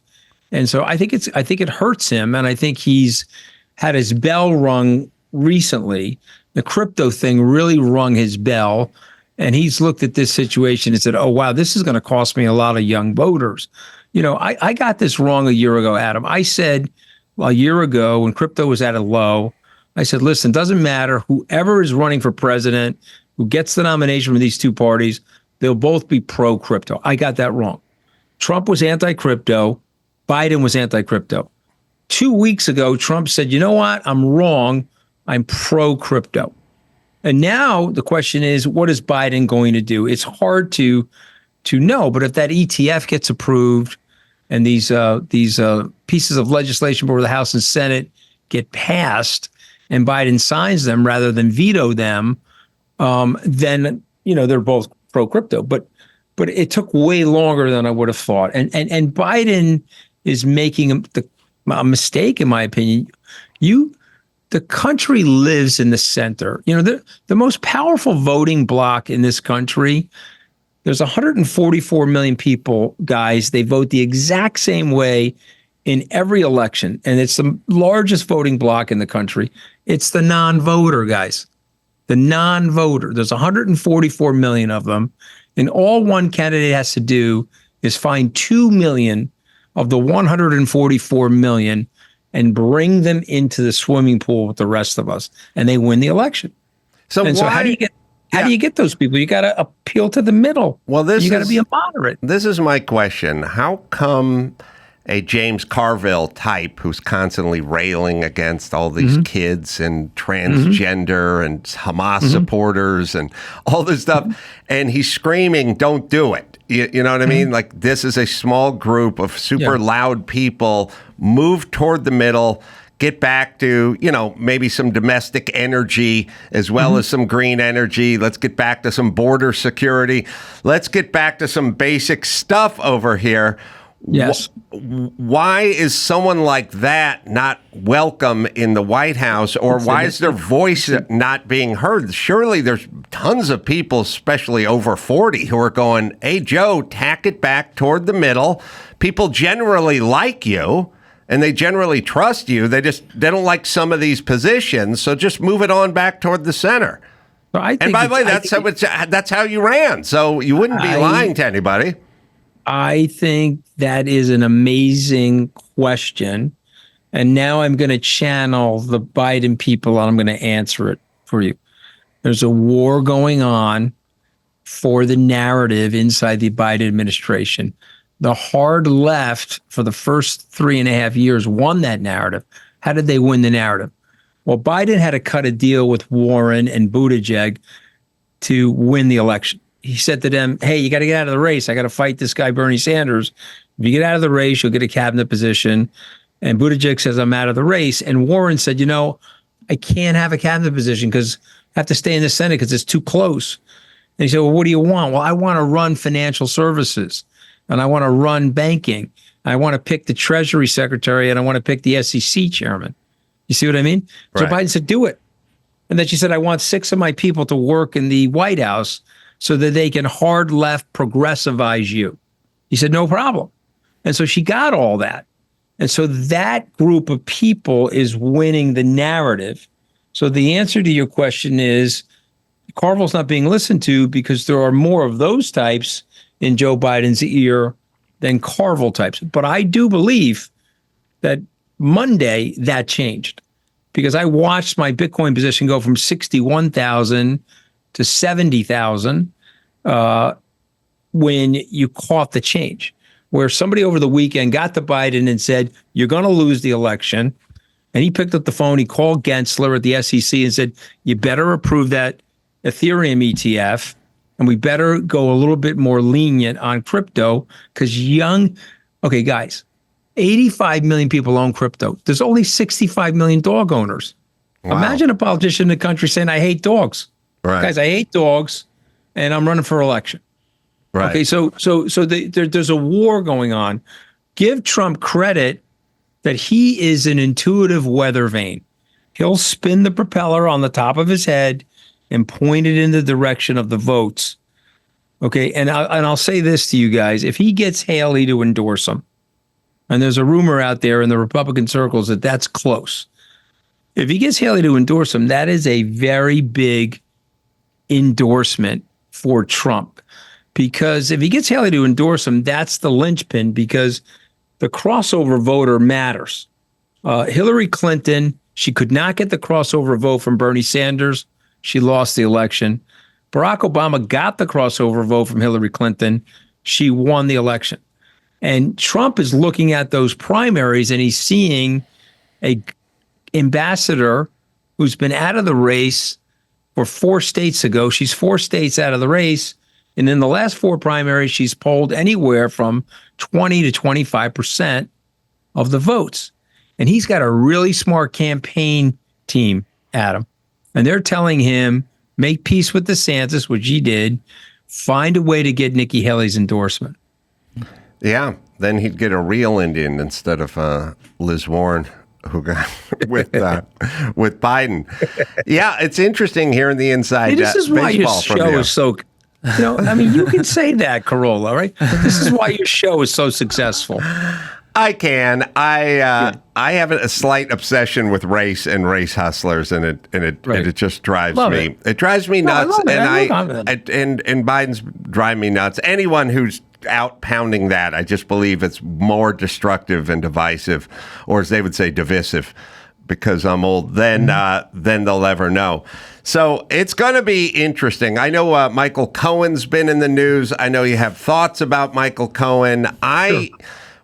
And so I think it hurts him. And I think he's had his bell rung recently. The crypto thing really rung his bell. And he's looked at this situation and said, oh, wow, this is going to cost me a lot of young voters. I got this wrong a year ago, Adam. I said a year ago when crypto was at a low, I said, listen, doesn't matter. Whoever is running for president, who gets the nomination from these two parties, they'll both be pro-crypto. I got that wrong. Trump was anti-crypto. Biden was anti-crypto. 2 weeks ago, Trump said, you know what? I'm wrong. I'm pro-crypto. And now the question is, what is Biden going to do? It's hard to know, but if that ETF gets approved and these pieces of legislation before the House and Senate get passed and Biden signs them rather than veto them, then, they're both pro-crypto. But it took way longer than I would have thought. And Biden is making a mistake, in my opinion. The country lives in the center. The most powerful voting bloc in this country, there's 144 million people, guys. They vote the exact same way in every election. And it's the largest voting bloc in the country. It's the non-voter, guys. The non-voter. There's 144 million of them. And all one candidate has to do is find 2 million of the 144 million and bring them into the swimming pool with the rest of us, and they win the election. So how do you get those people? You got to appeal to the middle. Well, you got to be a moderate. This is my question. How come a James Carville type who's constantly railing against all these kids and transgender and Hamas supporters and all this stuff, and he's screaming, don't do it. You know what I mean? Like, this is a small group of super loud people. Move toward the middle. Get back to, maybe some domestic energy as well as some green energy. Let's get back to some border security. Let's get back to some basic stuff over here. Yes. Why is someone like that not welcome in the White House, or why is their voice not being heard? Surely there's tons of people, especially over 40, who are going, hey, Joe, tack it back toward the middle. People generally like you, and they generally trust you. They don't like some of these positions, so just move it on back toward the center. And by the way, that's how you ran, so you wouldn't be lying to anybody. I think that is an amazing question. And now I'm going to channel the Biden people and I'm going to answer it for you. There's a war going on for the narrative inside the Biden administration. The hard left for the first 3.5 years won that narrative. How did they win the narrative? Well, Biden had to cut a deal with Warren and Buttigieg to win the election. He said to them, hey, you got to get out of the race. I got to fight this guy, Bernie Sanders. If you get out of the race, you'll get a cabinet position. And Buttigieg says, I'm out of the race. And Warren said, I can't have a cabinet position because I have to stay in the Senate because it's too close. And he said, well, what do you want? Well, I want to run financial services and I want to run banking. I want to pick the Treasury Secretary and I want to pick the SEC chairman. You see what I mean? Right. So Biden said, do it. And then she said, I want 6 of my people to work in the White House so that they can hard left progressivize you. He said, no problem. And so she got all that. And so that group of people is winning the narrative. So the answer to your question is Carville's not being listened to because there are more of those types in Joe Biden's ear than Carville types. But I do believe that Monday that changed because I watched my Bitcoin position go from 61,000 to 70,000 when you caught the change, where somebody over the weekend got to Biden and said, you're going to lose the election. And he picked up the phone. He called Gensler at the SEC and said, you better approve that Ethereum ETF. And we better go a little bit more lenient on crypto because okay, guys, 85 million people own crypto. There's only 65 million dog owners. Wow. Imagine a politician in the country saying, I hate dogs. Right. Guys, I hate dogs, and I'm running for election. Right. Okay, so there's a war going on. Give Trump credit that he is an intuitive weather vane. He'll spin the propeller on the top of his head and point it in the direction of the votes. Okay, and I'll say this to you guys. If he gets Haley to endorse him, and there's a rumor out there in the Republican circles that that's close. If he gets Haley to endorse him, that is a very big endorsement for Trump. Because if he gets Haley to endorse him, that's the linchpin because the crossover voter matters. Hillary Clinton, she could not get the crossover vote from Bernie Sanders. She lost the election. Barack Obama got the crossover vote from Hillary Clinton. She won the election. And Trump is looking at those primaries and he's seeing a ambassador who's been out of the race for 4 states ago. She's 4 states out of the race. And in the last 4 primaries, she's polled anywhere from 20 to 25% of the votes. And he's got a really smart campaign team, Adam. And they're telling him, make peace with DeSantis, which he did, find a way to get Nikki Haley's endorsement. Yeah, then he'd get a real Indian instead of Liz Warren, who got with Biden. Yeah, it's interesting hearing the inside this is why your show is so... you can say that, Carolla, right? This is why your show is so successful. I can. I have a slight obsession with race and race hustlers, and it just drives me. It drives me nuts, and Biden's driving me nuts. Anyone who's out pounding that. I just believe it's more destructive and divisive, or as they would say, divisive, because I'm old, than they'll ever know. So it's going to be interesting. I know Michael Cohen's been in the news. I know you have thoughts about Michael Cohen. I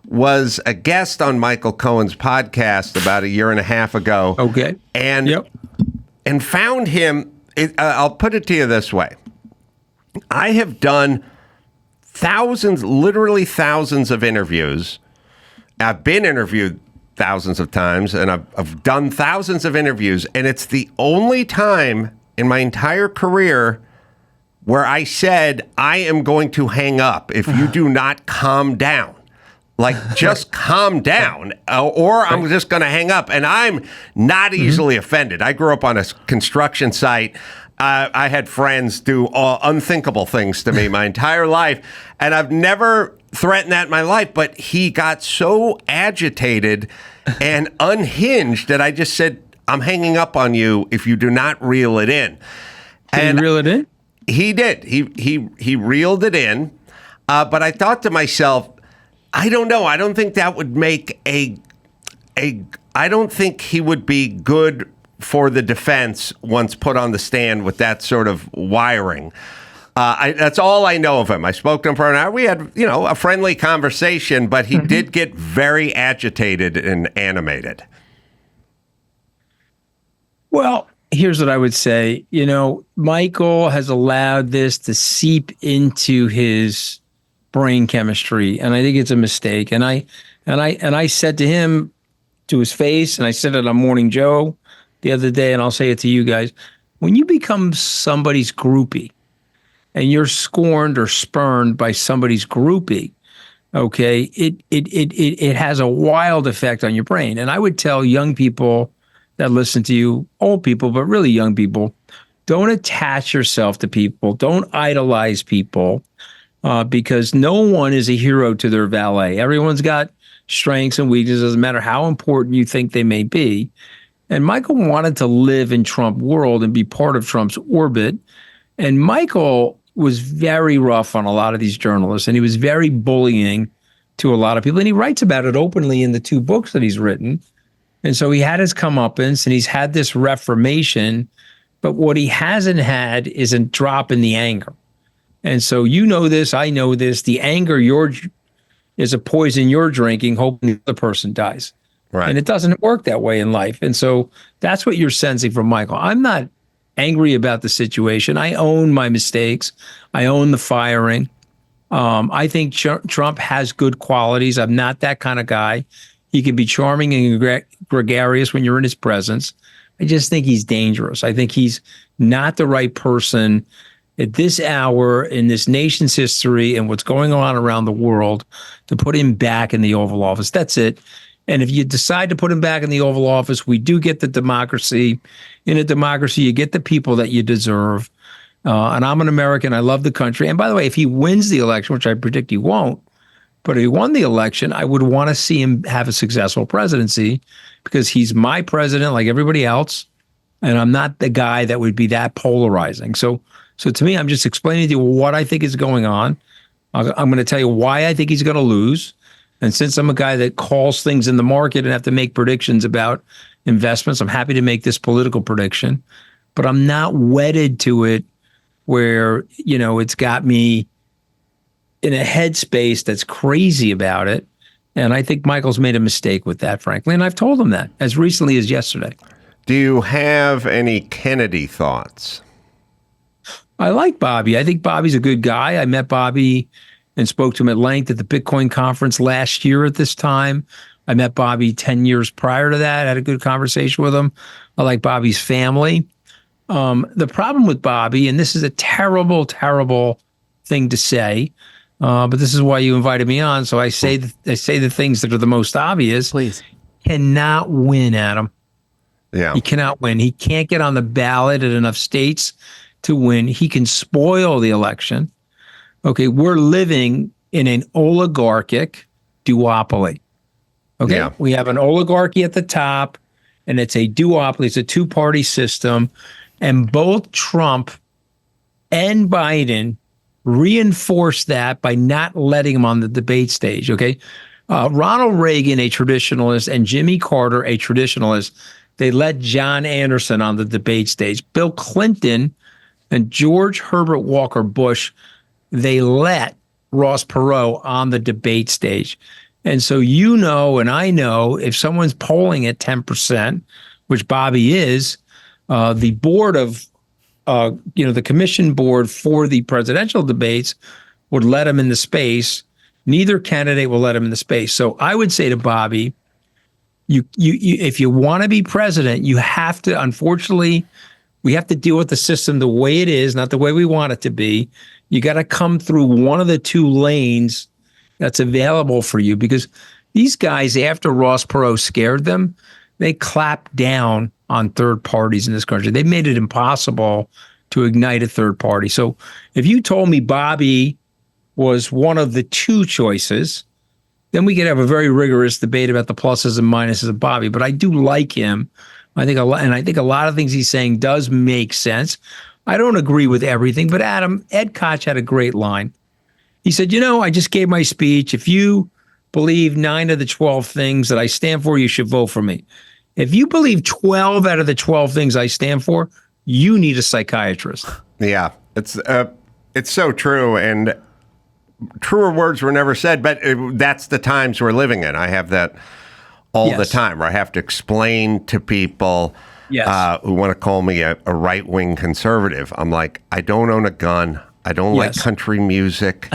was a guest on Michael Cohen's podcast about 1.5 years ago. Okay. And found him, I'll put it to you this way. I have done literally thousands of interviews. I've been interviewed thousands of times, and I've done thousands of interviews, and it's the only time in my entire career where I said, I am going to hang up if you do not calm down. Like, just calm down, or I'm just going to hang up. And I'm not easily offended. I grew up on a construction site. I had friends do unthinkable things to me my entire life, and I've never threatened that in my life. But he got so agitated and unhinged that I just said, I'm hanging up on you if you do not reel it in. Did he reel it in? He did. He reeled it in. But I thought to myself, I don't know. I don't think that would make I don't think he would be good for the defense once put on the stand with that sort of wiring. That's all I know of him. I spoke to him for an hour. We had, a friendly conversation, but he did get very agitated and animated. Well, here's what I would say. Michael has allowed this to seep into his brain chemistry, and I think it's a mistake. And I said to him, to his face, and I said it on Morning Joe the other day, and I'll say it to you guys: when you become somebody's groupie, and you're scorned or spurned by somebody's groupie, okay, it has a wild effect on your brain. And I would tell young people that listen to you, old people, but really young people, don't attach yourself to people. Don't idolize people, because no one is a hero to their valet. Everyone's got strengths and weaknesses, doesn't matter how important you think they may be. And Michael wanted to live in Trump world and be part of Trump's orbit. And Michael was very rough on a lot of these journalists, and he was very bullying to a lot of people. And he writes about it openly in the 2 books that he's written. And so he had his comeuppance, and he's had this reformation. But what he hasn't had is a drop in the anger. And so this, I know this, the anger is a poison you're drinking, hoping the other person dies. Right. And it doesn't work that way in life. And so that's what you're sensing from Michael. I'm not angry about the situation. I own my mistakes. I own the firing. I think Trump has good qualities. I'm not that kind of guy. He can be charming and gregarious when you're in his presence. I just think he's dangerous. I think he's not the right person at this hour in this nation's history and what's going on around the world to put him back in the Oval Office. That's it. And if you decide to put him back in the Oval Office, we do get the democracy. In a democracy, you get the people that you deserve. And I'm an American. I love the country. And by the way, if he wins the election, which I predict he won't, but if he won the election, I would want to see him have a successful presidency, because he's my president like everybody else. And I'm not the guy that would be that polarizing. So to me, I'm just explaining to you what I think is going on. I'm going to tell you why I think he's going to lose. And since I'm a guy that calls things in the market and have to make predictions about investments, I'm happy to make this political prediction. But I'm not wedded to it where, it's got me in a headspace that's crazy about it. And I think Michael's made a mistake with that, frankly. And I've told him that as recently as yesterday. Do you have any Kennedy thoughts? I like Bobby. I think Bobby's a good guy. I met Bobby and spoke to him at length at the Bitcoin conference last year at this time. I met Bobby 10 years prior to that. I had a good conversation with him. I like Bobby's family. The problem with Bobby, and this is a terrible, terrible thing to say, but this is why you invited me on. So I say the things that are the most obvious. Please. Cannot win, Adam. Yeah. He cannot win. He can't get on the ballot in enough states to win. He can spoil the election. Okay, we're living in an oligarchic duopoly. Okay, yeah. We have an oligarchy at the top, and it's a duopoly. It's a 2-party system, and both Trump and Biden reinforced that by not letting him on the debate stage. Okay. Ronald Reagan, a traditionalist, and Jimmy Carter, a traditionalist, they let John Anderson on the debate stage. Bill Clinton and George Herbert Walker Bush, they let Ross Perot on the debate stage. And so you know, and I know, if someone's polling at 10%, which Bobby is, the board of, the commission board for the presidential debates would let him in the space. Neither candidate will let him in the space. So I would say to Bobby, you if you want to be president, you have to, unfortunately, we have to deal with the system the way it is, not the way we want it to be. You got to come through one of the two lanes that's available for you, because these guys, after Ross Perot scared them, they clapped down on third parties in this country. They made it impossible to ignite a third party. So if you told me Bobby was one of the two choices, then we could have a very rigorous debate about the pluses and minuses of Bobby. But I do like him. I think a lot of things he's saying does make sense. I don't agree with everything, but Ed Koch had a great line. He said, I just gave my speech. If you believe 9 of the 12 things that I stand for, you should vote for me. If you believe 12 out of the 12 things I stand for, you need a psychiatrist. Yeah, it's so true. And truer words were never said, but that's the times we're living in. I have that all the time, where I have to explain to people who want to call me a right-wing conservative. I'm like, I don't own a gun. I don't like country music.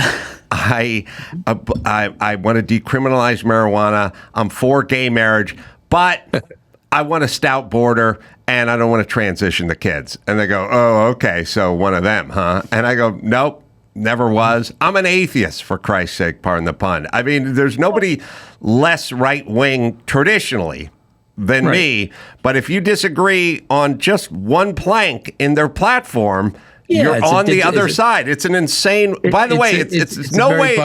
I want to decriminalize marijuana. I'm for gay marriage, but I want a stout border, and I don't want to transition the kids. And they go, oh, okay, so one of them, huh? And I go, nope. Never was. I'm an atheist, for Christ's sake, pardon the pun. I mean, there's nobody less right-wing traditionally than me. But if you disagree on just one plank in their platform, you're on the other side. It's an insane. By the way, it's no way.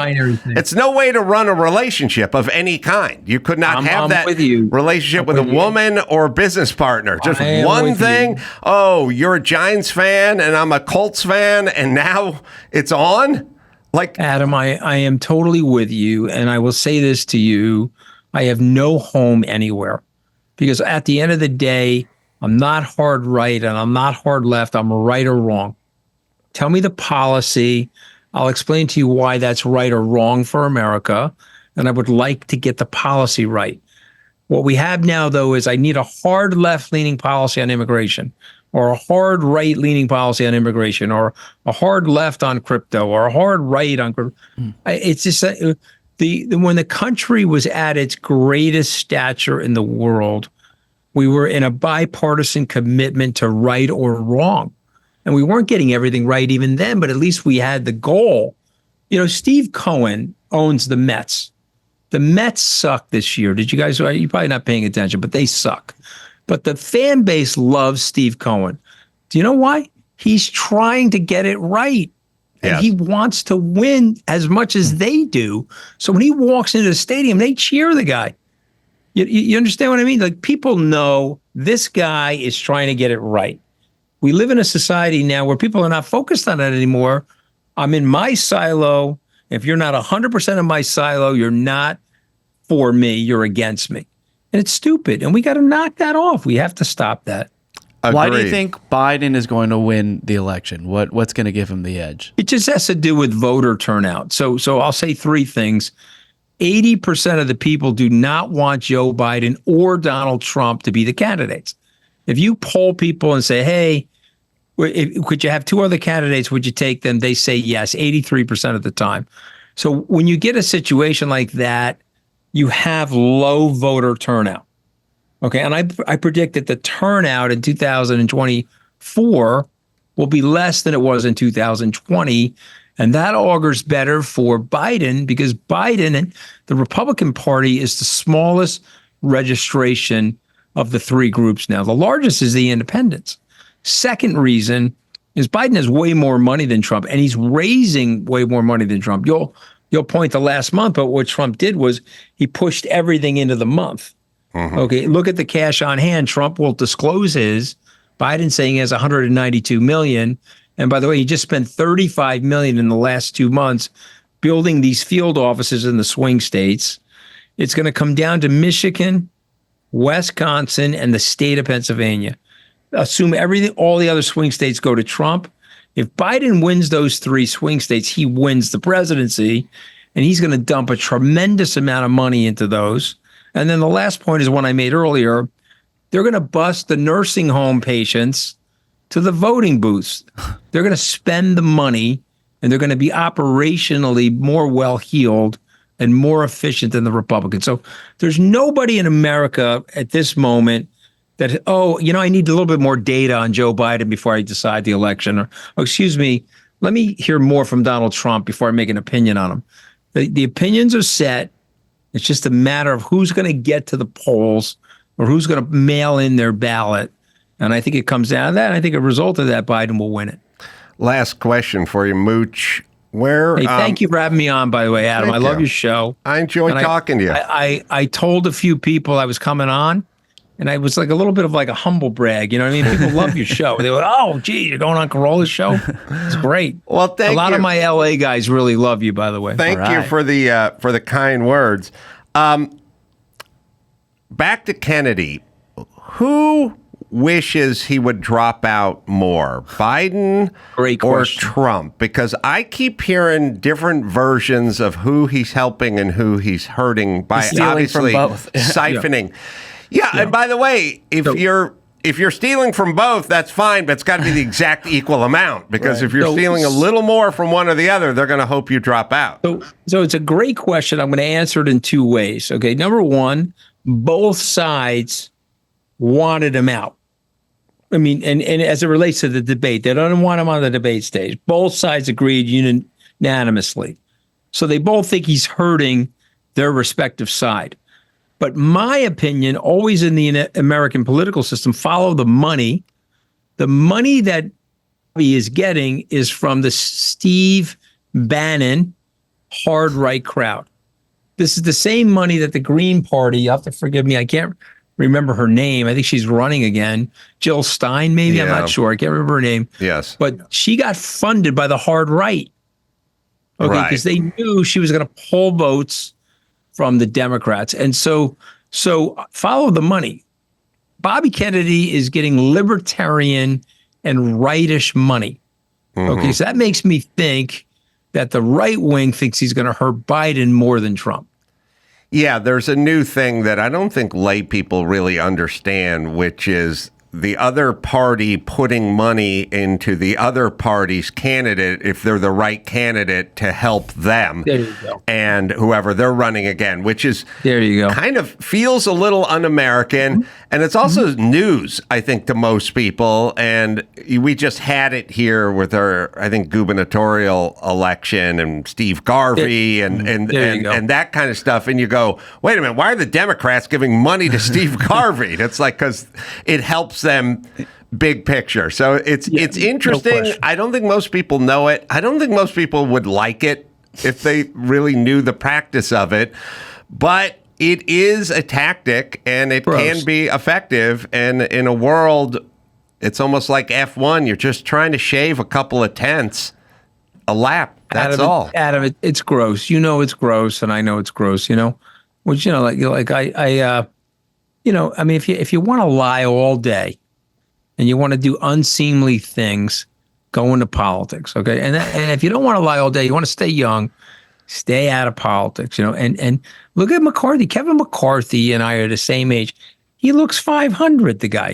It's no way to run a relationship of any kind. You could not have that relationship with a woman or a business partner. Just one thing. Oh, you're a Giants fan and I'm a Colts fan, and now it's on. Like, Adam, I am totally with you, and I will say this to you: I have no home anywhere, because at the end of the day, I'm not hard right and I'm not hard left. I'm right or wrong. Tell me the policy. I'll explain to you why that's right or wrong for America. And I would like to get the policy right. What we have now, though, is I need a hard left-leaning policy on immigration, or a hard right-leaning policy on immigration, or a hard left on crypto, or a hard right on crypto. It's just when the country was at its greatest stature in the world, we were in a bipartisan commitment to right or wrong. And we weren't getting everything right even then, but at least we had the goal. Steve Cohen owns the Mets. The Mets suck this year. Did you guys? You're probably not paying attention, but they suck. But the fan base loves Steve Cohen. Do you know why? He's trying to get it right. And he wants to win as much as they do. So when he walks into the stadium, they cheer the guy. You understand what I mean? Like, people know this guy is trying to get it right. We live in a society now where people are not focused on that anymore. I'm in my silo. If you're not 100% of my silo, you're not for me, you're against me. And it's stupid. And we got to knock that off. We have to stop that. Agreed. Why do you think Biden is going to win the election? What's going to give him the edge? It just has to do with voter turnout. So I'll say three things. 80% of the people do not want Joe Biden or Donald Trump to be the candidates. If you poll people and say, hey, could you have two other candidates? Would you take them? They say yes, 83% of the time. So when you get a situation like that, you have low voter turnout. Okay, and I predict that the turnout in 2024 will be less than it was in 2020. And that augurs better for Biden, because Biden and the Republican Party is the smallest registration of the three groups now. The largest is the independents. Second reason is Biden has way more money than Trump, and he's raising way more money than Trump. You'll point to last month, but what Trump did was he pushed everything into the month. Okay, look at the cash on hand. Trump will disclose his. Biden saying he has $192 million, And by the way, he just spent $35 million in the last 2 months building these field offices in the swing states. It's going to come down to Michigan, Wisconsin, and the state of Pennsylvania. Assume all the other swing states go to Trump. If Biden wins those 3 swing states, he wins the presidency, and he's going to dump a tremendous amount of money into those. And then the last point is one I made earlier. They're going to bus the nursing home patients to the voting booths. They're going to spend the money, and they're going to be operationally more well-heeled and more efficient than the Republicans. So there's nobody in America at this moment that, I need a little bit more data on Joe Biden before I decide the election. Or, excuse me, let me hear more from Donald Trump before I make an opinion on him. The opinions are set. It's just a matter of who's going to get to the polls or who's going to mail in their ballot. And I think it comes down to that. I think a result of that, Biden will win it. Last question for you, Mooch. Hey, thank you for having me on, by the way, Adam. I love your show. I enjoy talking to you. I told a few people I was coming on, and I was like a little bit of like a humble brag. You know what I mean? People love your show. They go, oh, gee, you're going on Carolla's show? It's great. Well, thank you. A lot of my LA guys really love you, by the way. Thank you for the kind words. Back to Kennedy. Who wishes he would drop out more, Biden or Trump? Because I keep hearing different versions of who he's helping and who he's hurting by obviously siphoning. Yeah, and by the way, if you're stealing from both, that's fine, but it's got to be the exact equal amount. Because if you're stealing a little more from one or the other, they're going to hope you drop out. So it's a great question. I'm going to answer it in 2 ways. Okay, number one, both sides wanted him out. I mean, and as it relates to the debate, they don't want him on the debate stage. Both sides agreed unanimously. So they both think he's hurting their respective side. But my opinion, always in the American political system, follow the money. The money that he is getting is from the Steve Bannon hard right crowd. This is the same money that the Green Party, you have to forgive me, I can't remember her name. I think she's running again. Jill Stein, maybe? Yeah. I'm not sure. I can't remember her name. Yes. But she got funded by the hard right. Okay, because they knew she was going to pull votes from the Democrats. And so follow the money. Bobby Kennedy is getting libertarian and rightish money. Okay, so that makes me think that the right wing thinks he's going to hurt Biden more than Trump. Yeah, there's a new thing that I don't think lay people really understand, which is the other party putting money into the other party's candidate if they're the right candidate to help them. There you go. And whoever they're running again, which is there you go. Kind of feels a little un-American. And it's also news, I think, to most people. And we just had it here with our, I think, gubernatorial election and Steve Garvey and that kind of stuff. And you go, wait a minute, why are the Democrats giving money to Steve Garvey? It's like, because it helps them big picture. So it's interesting. No, I don't think most people know it. I don't think most people would like it if they really knew the practice of it. But it is a tactic, and it can be effective. And in a world, it's almost like F1. You're just trying to shave a couple of tenths a lap. That's all. Adam, it's gross. You know it's gross, and I know it's gross. You know, which I mean, if you want to lie all day, and you want to do unseemly things, go into politics, okay? And if you don't want to lie all day, you want to stay young, stay out of politics, And look at McCarthy. Kevin McCarthy and I are the same age. He looks 500, the guy.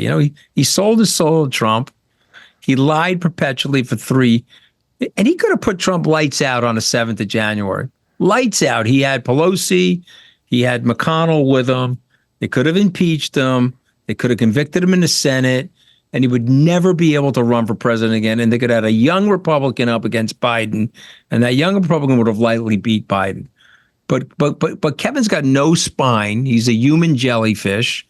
He sold his soul to Trump. He lied perpetually for 3. And he could have put Trump lights out on the 7th of January. Lights out. He had Pelosi. He had McConnell with him. They could have impeached him. They could have convicted him in the Senate. And he would never be able to run for president again. And they could have had a young Republican up against Biden. And that young Republican would have lightly beat Biden. But Kevin's got no spine. He's a human jellyfish.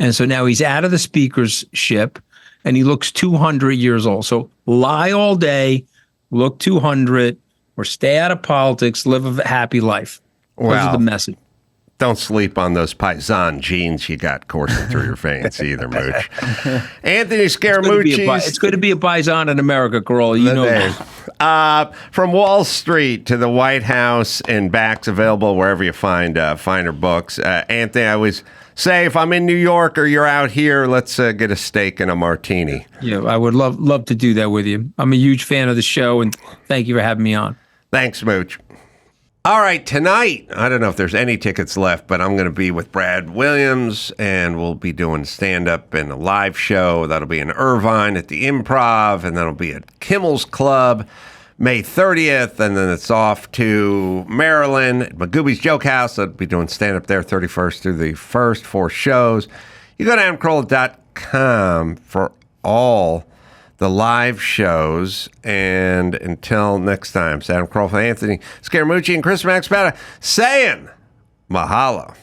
And so now he's out of the speaker's ship. And he looks 200 years old. So lie all day, look 200, or stay out of politics, live a happy life. Those are the message. Don't sleep on those Paisan genes you got coursing through your veins either, Mooch. Anthony Scaramucci. It's good to be a Paisan in America, Carolla. You know that. From Wall Street to the White House and back's available wherever you find finer books. Anthony, I always say if I'm in New York or you're out here, let's get a steak and a martini. Yeah, I would love to do that with you. I'm a huge fan of the show, and thank you for having me on. Thanks, Mooch. All right, tonight, I don't know if there's any tickets left, but I'm going to be with Brad Williams, and we'll be doing stand-up and a live show. That'll be in Irvine at the Improv, and that'll be at Kimmel's Club May 30th, and then it's off to Maryland at Magooby's Joke House. I'll be doing stand-up there 31st through the 1st, 4 shows. You go to adamcarolla.com for all the live shows, and until next time, it's Adam Carolla, Anthony Scaramucci, and Chris Max Bada saying mahalo.